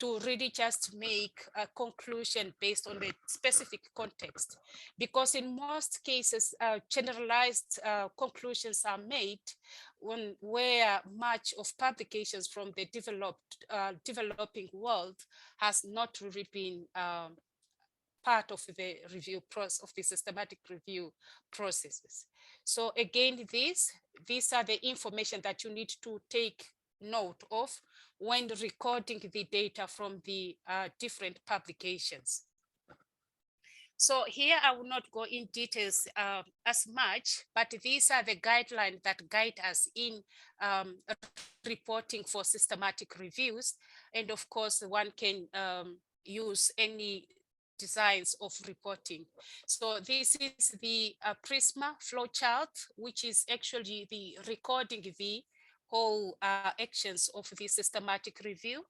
to really just make a conclusion based on the specific context. Because in most cases, generalized conclusions are made where much of publications from the developing world has not really been part of the review process, of the systematic review processes. So again, these are the information that you need to take note of when recording the data from the different publications. So here I will not go in details as much, but these are the guidelines that guide us in reporting for systematic reviews. And of course, one can use any designs of reporting. So this is the Prisma flowchart, which is actually the recording the whole actions of the systematic review.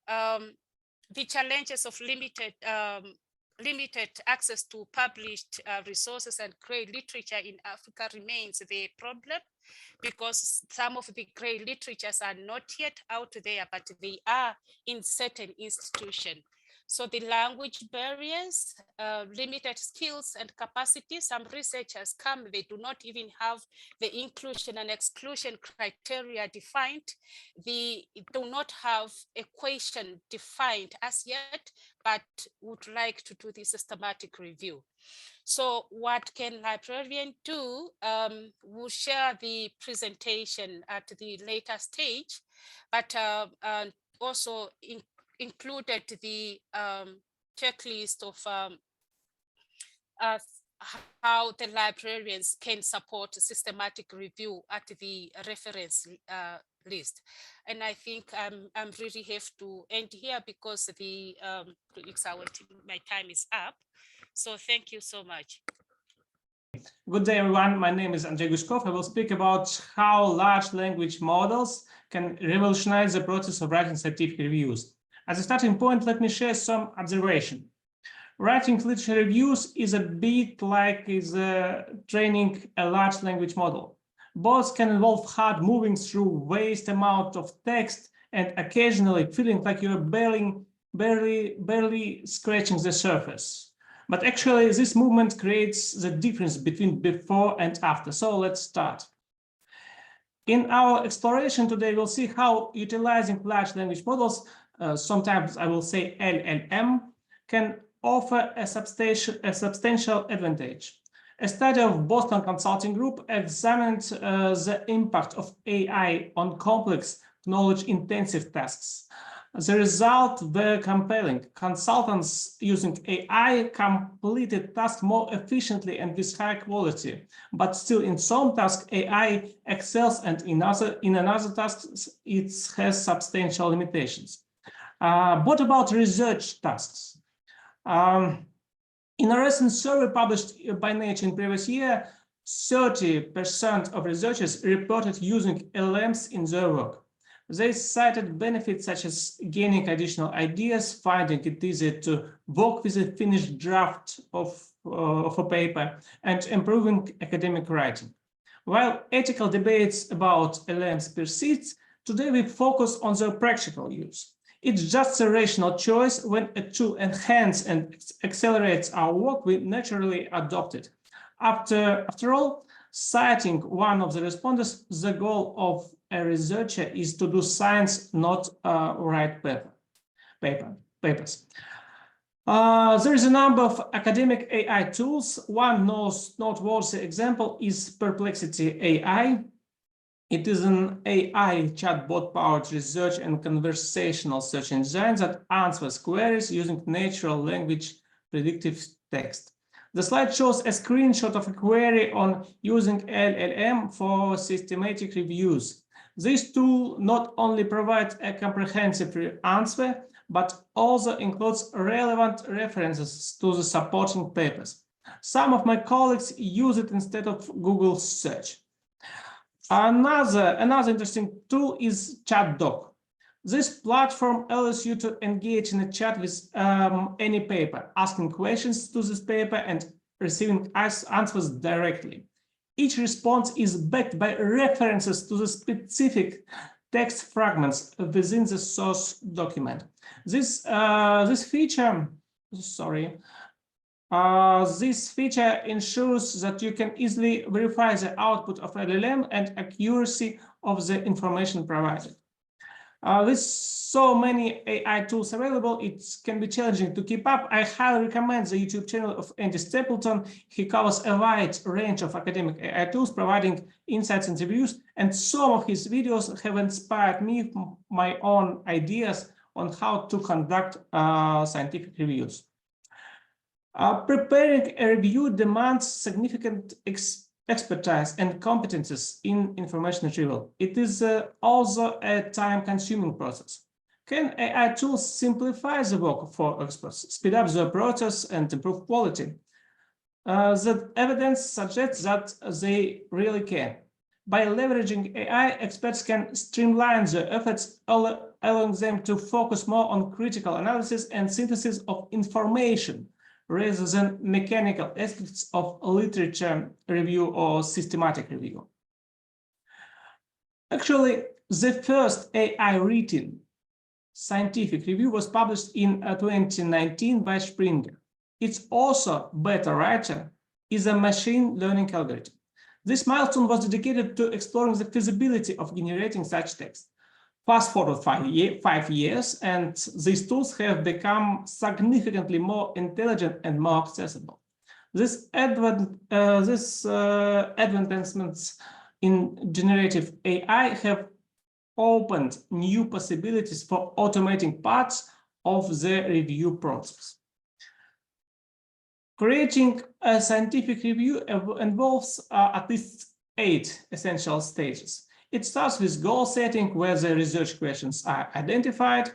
The challenges of limited access to published resources and gray literature in Africa remains the problem, because some of the gray literatures are not yet out there, but they are in certain institutions. So the language barriers, limited skills and capacity. Some researchers come, they do not even have the inclusion and exclusion criteria defined. They do not have equation defined as yet, but would like to do the systematic review. So what can librarian do? We'll share the presentation at the later stage, but also included the checklist of how the librarians can support systematic review at the reference list. And I think I'm really have to end here because the my time is up. So thank you so much. Good day, everyone. My name is Andrey Guskov. I will speak about how large language models can revolutionize the process of writing scientific reviews. As a starting point, let me share some observation. Writing literature reviews is a bit like training a large language model. Both can involve hard moving through vast amount of text and occasionally feeling like you're barely scratching the surface. But actually, this movement creates the difference between before and after. So let's start. In our exploration today, we'll see how utilizing large language models, sometimes I will say LLM, can offer a substantial advantage. A study of Boston Consulting Group examined the impact of AI on complex, knowledge-intensive tasks. The results were compelling. Consultants using AI completed tasks more efficiently and with high quality, but still in some tasks, AI excels, and in another tasks, it has substantial limitations. What about research tasks? In a recent survey published by Nature in previous year, 30% of researchers reported using LLMs in their work. They cited benefits such as gaining additional ideas, finding it easier to work with a finished draft of a paper, and improving academic writing. While ethical debates about LLMs persist, today we focus on their practical use. It's just a rational choice. When a tool enhances and accelerates our work, we naturally adopt it. After all, citing one of the respondents, the goal of a researcher is to do science, not write papers. There is a number of academic AI tools. One most noteworthy example is Perplexity AI. It is an AI chatbot-powered research and conversational search engine that answers queries using natural language predictive text. The slide shows a screenshot of a query on using LLM for systematic reviews. This tool not only provides a comprehensive answer, but also includes relevant references to the supporting papers. Some of my colleagues use it instead of Google search. Another interesting tool is ChatDoc. This platform allows you to engage in a chat with any paper, asking questions to this paper and receiving answers directly. Each response is backed by references to the specific text fragments within the source document. This feature ensures that you can easily verify the output of LLM and accuracy of the information provided. With so many AI tools available, it can be challenging to keep up. I highly recommend the YouTube channel of Andy Stapleton. He covers a wide range of academic AI tools, providing insights and reviews, and some of his videos have inspired me my own ideas on how to conduct scientific reviews. Preparing a review demands significant expertise and competences in information retrieval. It is also a time-consuming process. Can AI tools simplify the work for experts, speed up the process, and improve quality? The evidence suggests that they really can. By leveraging AI, experts can streamline their efforts, allowing them to focus more on critical analysis and synthesis of information, rather than mechanical aspects of literature review or systematic review. Actually, the first AI-written scientific review was published in 2019 by Springer. Its author, beta writer, is a machine learning algorithm. This milestone was dedicated to exploring the feasibility of generating such text. Fast forward 5 years, and these tools have become significantly more intelligent and more accessible. These advancements in generative AI have opened new possibilities for automating parts of the review process. Creating a scientific review involves at least 8 essential stages. It starts with goal setting, where the research questions are identified.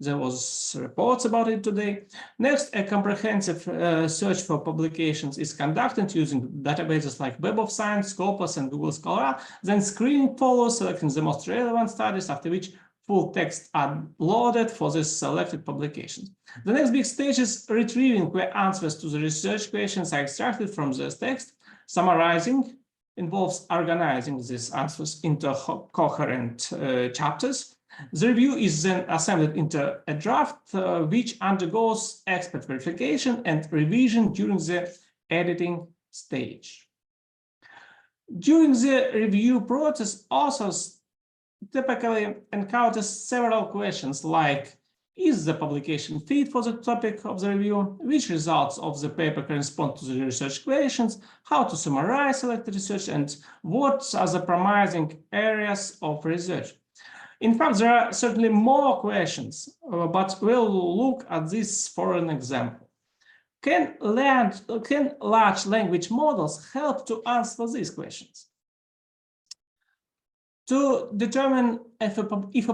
There was reports about it today. Next, a comprehensive search for publications is conducted using databases like Web of Science, Scopus, and Google Scholar. Then screening follows, selecting the most relevant studies, after which full texts are loaded for the selected publications. The next big stage is retrieving, where answers to the research questions are extracted from this text. Summarizing involves organizing these answers into coherent chapters. The review is then assembled into a draft, which undergoes expert verification and revision during the editing stage. During the review process, authors typically encounter several questions like, is the publication fit for the topic of the review, which results of the paper correspond to the research questions, how to summarize selected research, and what are the promising areas of research. In fact, there are certainly more questions, but we'll look at this for an example. Can large language models help to answer these questions? To determine if a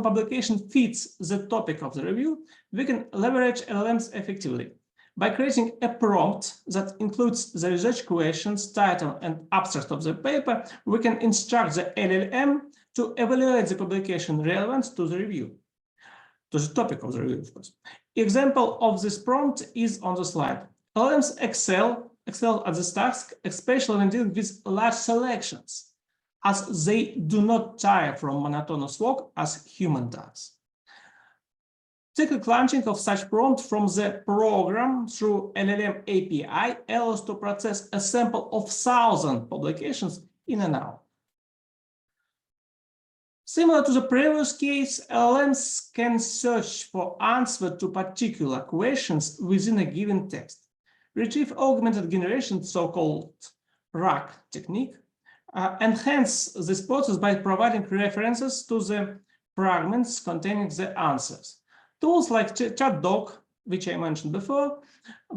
publication fits the topic of the review, we can leverage LLMs effectively by creating a prompt that includes the research questions, title, and abstract of the paper. We can instruct the LLM to evaluate the publication relevance to the review, to the topic of the review, of course. Example of this prompt is on the slide. LLMs excel at this task, especially when dealing with large selections, as they do not tire from monotonous work as human does. Cyclic launching of such prompt from the program through LLM API allows to process a sample of 1,000 publications in an hour. Similar to the previous case, LLMs can search for answers to particular questions within a given text. Retrieve augmented generation, so-called RAG technique, enhance this process by providing references to the fragments containing the answers. Tools like ChatDoc, which I mentioned before,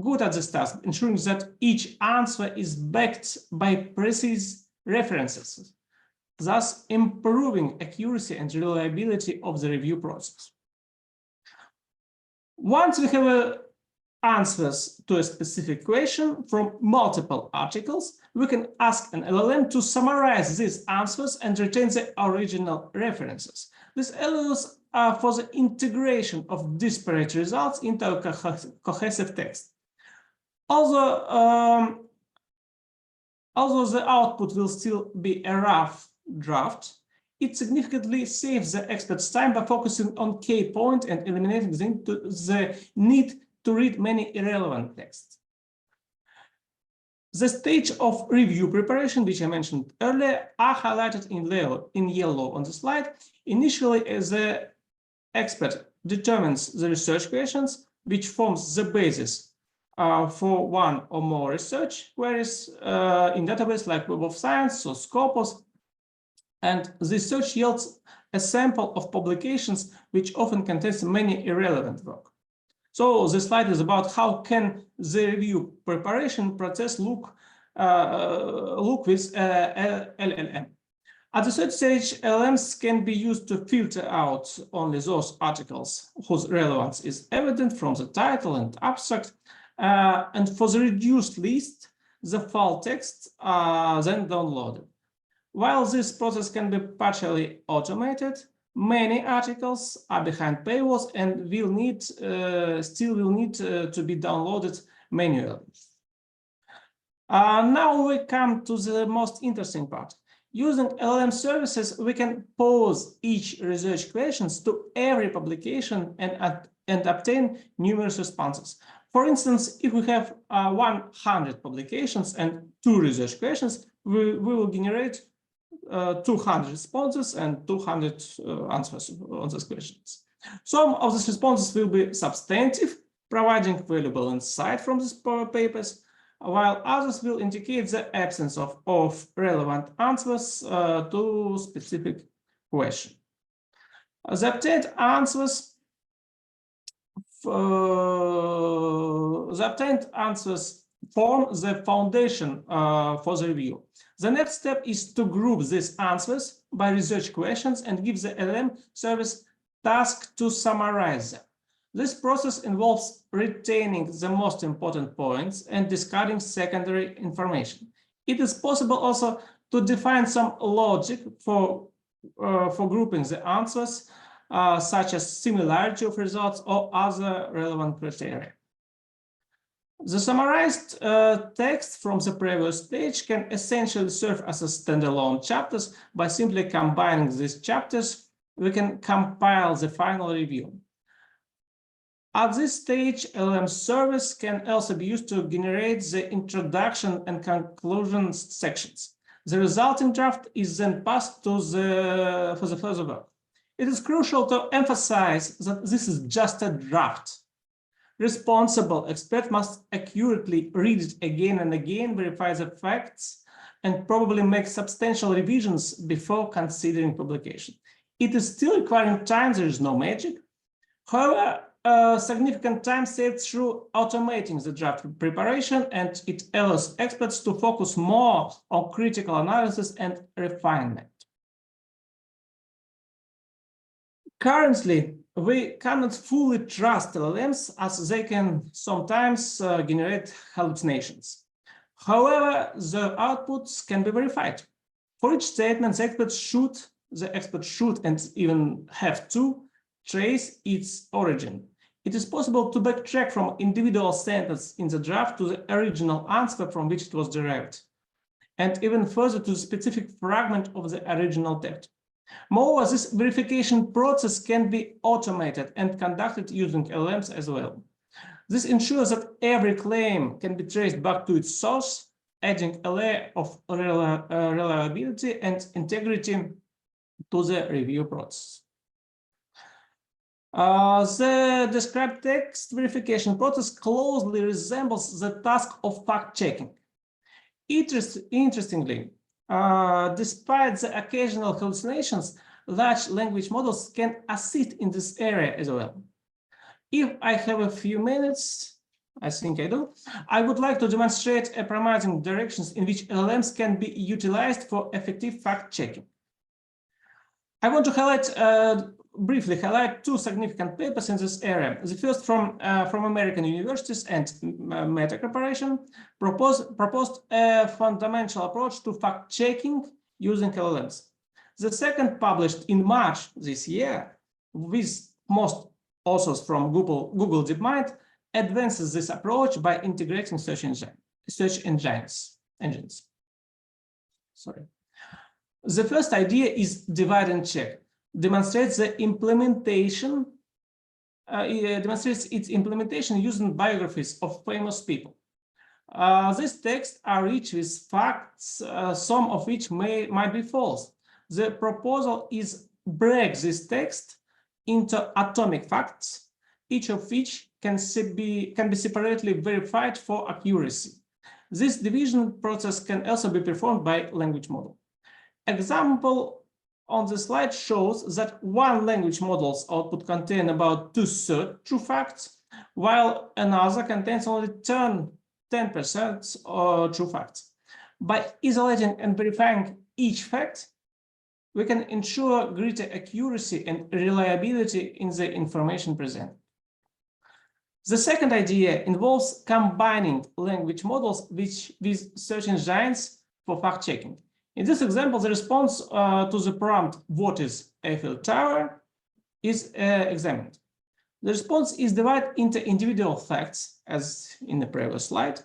good at this task, ensuring that each answer is backed by precise references, thus improving accuracy and reliability of the review process. Once we have answers to a specific question from multiple articles, we can ask an LLM to summarize these answers and retain the original references. This allows for the integration of disparate results into a cohesive text. Although the output will still be a rough draft, it significantly saves the expert's time by focusing on key points and eliminating the need to read many irrelevant texts. The stage of review preparation, which I mentioned earlier, are highlighted in yellow on the slide. Initially, the expert determines the research questions, which forms the basis for one or more research queries in database like Web of Science or Scopus. And this search yields a sample of publications, which often contains many irrelevant work. So this slide is about how can the review preparation process look with LLM. At the third stage, LLMs can be used to filter out only those articles whose relevance is evident from the title and abstract. And for the reduced list, the file text are then downloaded. While this process can be partially automated, many articles are behind paywalls and still will need to be downloaded manually. Now we come to the most interesting part. Using LLM services, we can pose each research questions to every publication and obtain numerous responses. For instance, if we have 100 publications and 2 research questions, we will generate 200 responses and 200 answers on these questions. Some of these responses will be substantive, providing valuable insight from these papers, while others will indicate the absence of relevant answers to specific questions. The obtained answers form the foundation for the review. The next step is to group these answers by research questions and give the LLM service task to summarize them. This process involves retaining the most important points and discarding secondary information. It is possible also to define some logic for grouping the answers, such as similarity of results or other relevant criteria. The summarized text from the previous stage can essentially serve as a standalone chapters. By simply combining these chapters, we can compile the final review. At this stage, LLM service can also be used to generate the introduction and conclusion sections. The resulting draft is then passed to for the further work. It is crucial to emphasize that this is just a draft. Responsible expert must accurately read it again and again, verify the facts, and probably make substantial revisions before considering publication. It is still requiring time, there is no magic. However, significant time saved through automating the draft preparation, and it allows experts to focus more on critical analysis and refinement. Currently, we cannot fully trust LLMs as they can sometimes generate hallucinations. However, the outputs can be verified. For each statement, the expert should and even have to trace its origin. It is possible to backtrack from individual sentence in the draft to the original answer from which it was derived, and even further to the specific fragment of the original text. Moreover, this verification process can be automated and conducted using LLMs as well. This ensures that every claim can be traced back to its source, adding a layer of reliability and integrity to the review process. The described text verification process closely resembles the task of fact-checking. Interestingly, despite the occasional hallucinations, large language models can assist in this area as well. If I have a few minutes, I think I do, I would like to demonstrate a promising directions in which LLMs can be utilized for effective fact-checking. I want to briefly highlight two significant papers in this area. The first from American universities and Meta Corporation proposed a fundamental approach to fact-checking using LLMs. The second, published in March this year, with most authors from Google DeepMind, advances this approach by integrating search engines. Sorry. The first idea is divide and check. Demonstrates its implementation using biographies of famous people. These texts are rich with facts, some of which might be false. The proposal is break this text into atomic facts, each of which can be separately verified for accuracy. This division process can also be performed by language model. Example on the slide shows that one language model's output contains about 2/3 true facts, while another contains only 10% true facts. By isolating and verifying each fact, we can ensure greater accuracy and reliability in the information presented. The second idea involves combining language models with search engines for fact-checking. In this example, the response to the prompt, "What is Eiffel Tower?" is examined. The response is divided into individual facts, as in the previous slide.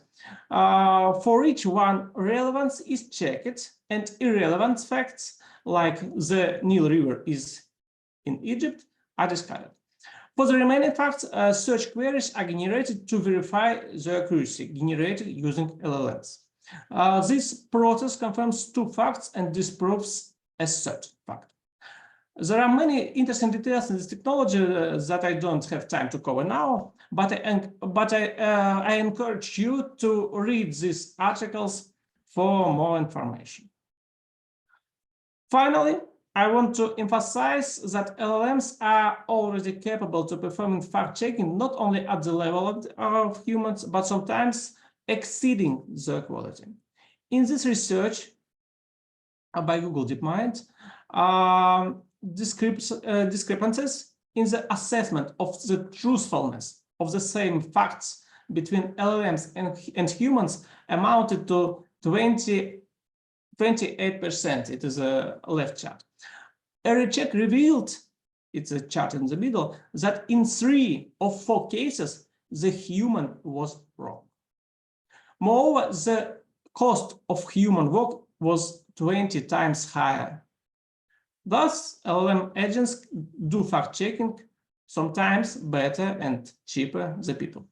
For each one, relevance is checked, and irrelevant facts, like the Nile River is in Egypt, are discarded. For the remaining facts, search queries are generated to verify the accuracy, generated using LLMs. This process confirms two facts and disproves a third fact. There are many interesting details in this technology that I don't have time to cover now, but I encourage you to read these articles for more information. Finally, I want to emphasize that LLMs are already capable to performing fact-checking not only at the level of humans, but sometimes exceeding their quality. In this research by Google DeepMind, discrepancies in the assessment of the truthfulness of the same facts between LLMs and humans amounted to 28%. It is a left chart. A recheck revealed, it's a chart in the middle, that in 3 of 4 cases, the human was wrong. Moreover, the cost of human work was 20 times higher. Thus, LLM agents do fact-checking, sometimes better and cheaper than people.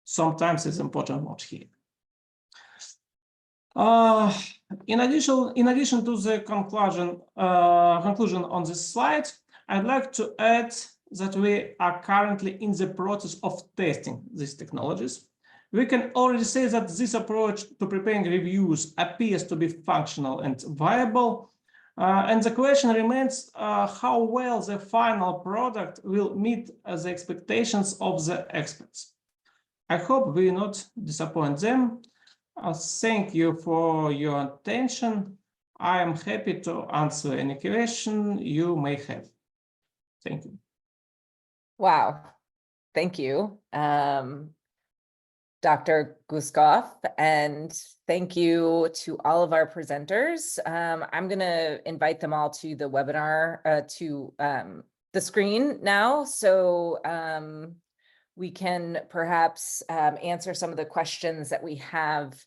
Sometimes it's important word here. In addition to the conclusion on this slide, I'd like to add that we are currently in the process of testing these technologies. We can already say that this approach to preparing reviews appears to be functional and viable. And the question remains how well the final product will meet the expectations of the experts. I hope we will not disappoint them. Thank you for your attention. I am happy to answer any question you may have. Thank you. Wow, thank you, Dr. Guskov, and thank you to all of our presenters. I'm going to invite them all to the webinar, to the screen now, so we can perhaps answer some of the questions that we have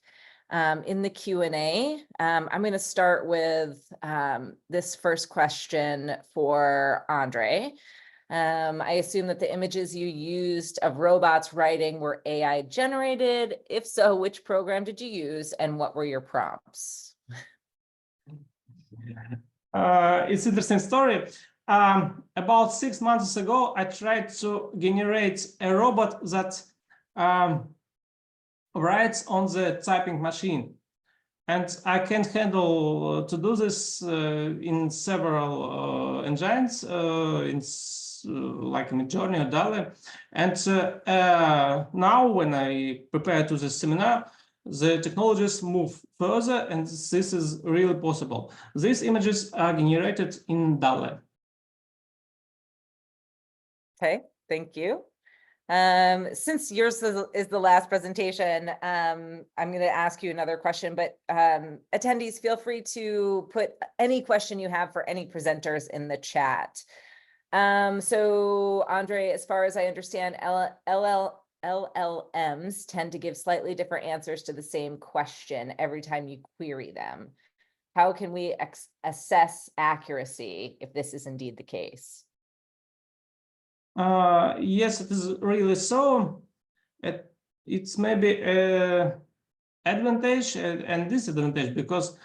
in the Q&A. I'm going to start with this first question for Andrey. I assume that the images you used of robots writing were AI generated. If so, which program did you use and what were your prompts? It's an interesting story. About 6 months ago, I tried to generate a robot that writes on the typing machine. And I can handle to do this in several engines, like Midjourney or DALL-E. And now when I prepare to the seminar, the technologies move further, and this is really possible. These images are generated in DALL-E. Okay, thank you. Since yours is the last presentation, I'm going to ask you another question, but attendees, feel free to put any question you have for any presenters in the chat. So Andrey, as far as I understand, LLMs tend to give slightly different answers to the same question every time you query them. How can we assess accuracy if this is indeed the case? Yes, it is really so. It's maybe an advantage and disadvantage because,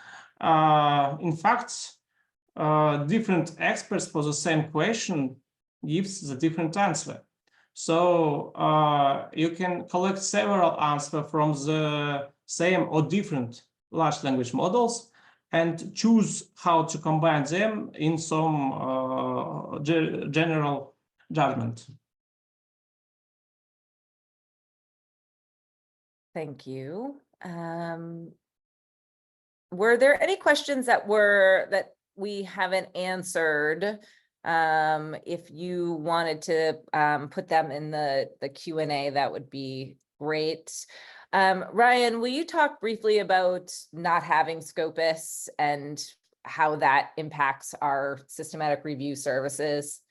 in fact, different experts for the same question gives the different answer. So you can collect several answers from the same or different large language models and choose how to combine them in some general judgment. Thank you. Were there any questions that we haven't answered? If you wanted to put them in the Q&A, that would be great. Ryan, will you talk briefly about not having Scopus and how that impacts our systematic review services?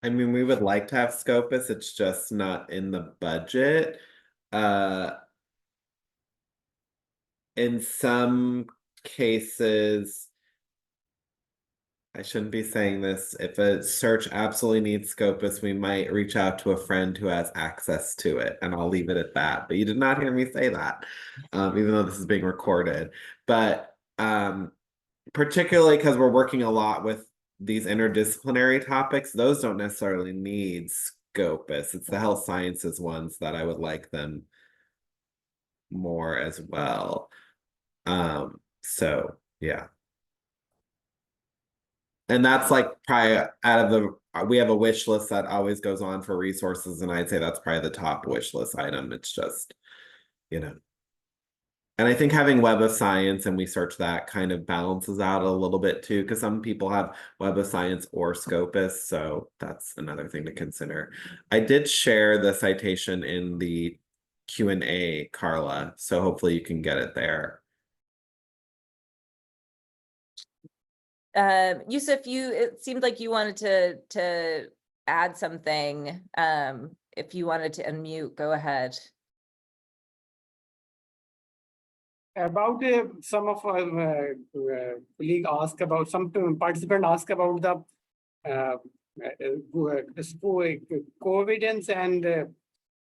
I mean, we would like to have Scopus, it's just not in the budget. In some cases, I shouldn't be saying this, if a search absolutely needs Scopus, we might reach out to a friend who has access to it, and I'll leave it at that. But you did not hear me say that, even though this is being recorded. But particularly because we're working a lot with these interdisciplinary topics, those don't necessarily need Scopus. It's the health sciences ones that I would like them more as well. So yeah. And that's like probably out of we have a wish list that always goes on for resources, and I'd say that's probably the top wish list item. It's just, you know. And I think having Web of Science and we search that kind of balances out a little bit too, because some people have Web of Science or Scopus, so that's another thing to consider. I did share the citation in the Q&A, Carla, so hopefully you can get it there. Yousuf, it seemed like you wanted to add something. If you wanted to unmute, go ahead. About some of our colleague asked about, some participant asked about the coevidence and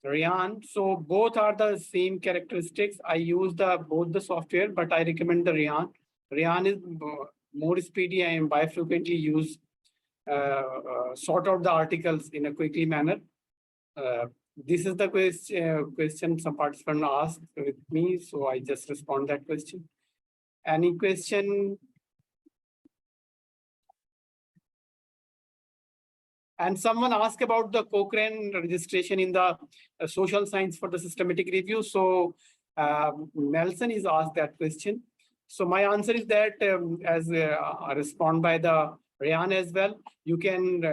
Ryan. So both are the same characteristics. I use both the software, but I recommend the Ryan. Ryan is more speedy and by frequently use sort out the articles in a quickly manner. This is the question some participant asked with me, so I just respond that question. Any question? And someone asked about the Cochrane registration in the social science for the systematic review. So Nelson is asked that question. So my answer is that as a respond by the Ryan as well, you can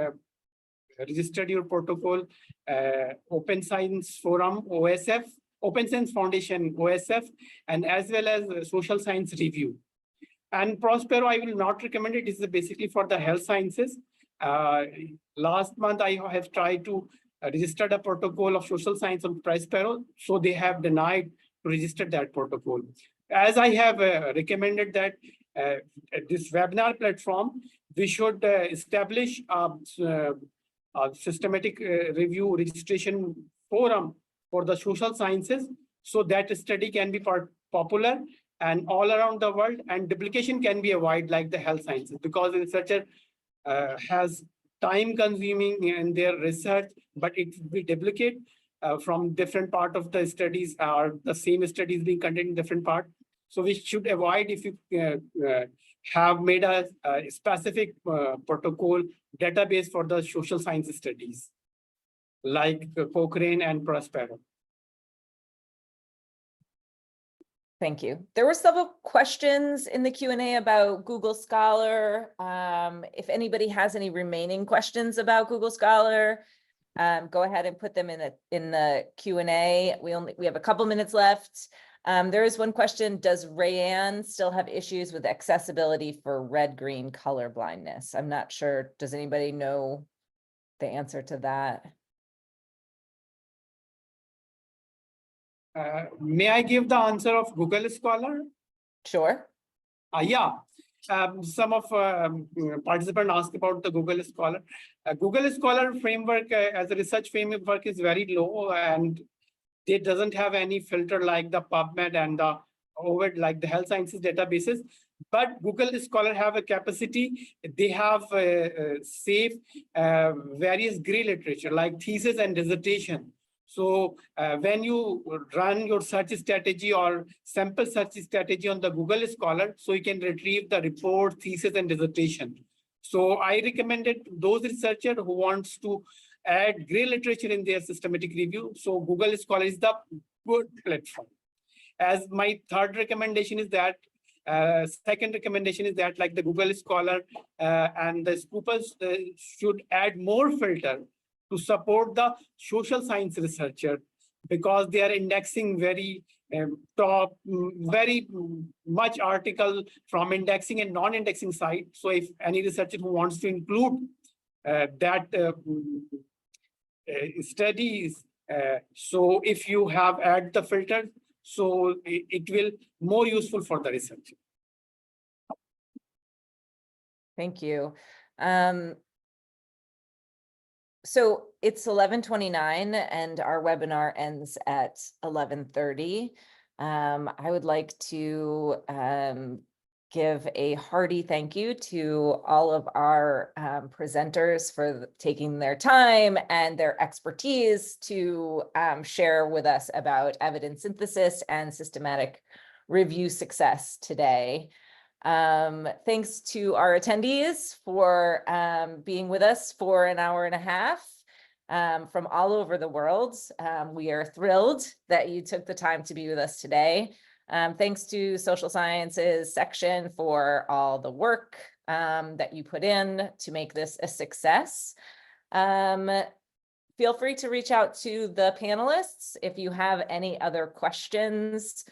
register your protocol, Open Science Forum, OSF, Open Science Foundation, OSF, and as well as Social Science Review. And Prospero, I will not recommend it. This is basically for the health sciences. Last month, I have tried to register the protocol of social science on Prospero, so they have denied to register that protocol. As I have recommended that at this webinar platform, we should establish a systematic review registration forum for the social sciences, so that study can be popular and all around the world, and duplication can be avoided like the health sciences, because the researcher has time consuming in their research, but it will duplicate from different part of the studies, or the same studies being conducted in different part. So we should avoid if you have made a specific protocol database for the social science studies, like Cochrane and Prospero. Thank you. There were several questions in the Q&A about Google Scholar. If anybody has any remaining questions about Google Scholar, go ahead and put them in the Q&A. We have a couple minutes left. There is one question: does Rayanne still have issues with accessibility for red-green color blindness? I'm not sure. Does anybody know the answer to that? May I give the answer of Google Scholar? Sure. Yeah. Some of participants asked about the Google Scholar. Google Scholar framework as a research framework is very low, and it doesn't have any filter like the PubMed and the OVID, like the health sciences databases. But Google Scholar have a capacity. They have safe various gray literature like thesis and dissertation. So when you run your search strategy or sample search strategy on the Google Scholar, so you can retrieve the report, thesis, and dissertation. So I recommended those researchers who wants to add gray literature in their systematic review. So Google Scholar is the good platform. As my third recommendation is that, second recommendation is that, like the Google Scholar and the Scoopers should add more filter to support the social science researcher, because they are indexing very top, very much article from indexing and non-indexing side. So if any researcher who wants to include that studies, so if you have add the filter, so it will more useful for the researcher. Thank you. So it's 11:29 and our webinar ends at 11:30. I would like to give a hearty thank you to all of our presenters for taking their time and their expertise to share with us about evidence synthesis and systematic review success today. Thanks to our attendees for being with us for an hour and a half from all over the world. We are thrilled that you took the time to be with us today. Thanks to Social Sciences section for all the work that you put in to make this a success. Feel free to reach out to the panelists if you have any other questions.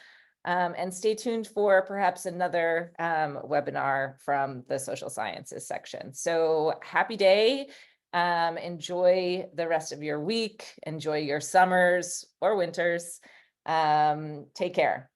And stay tuned for perhaps another webinar from the Social Sciences section. So happy day. Enjoy the rest of your week. Enjoy your summers or winters. Take care.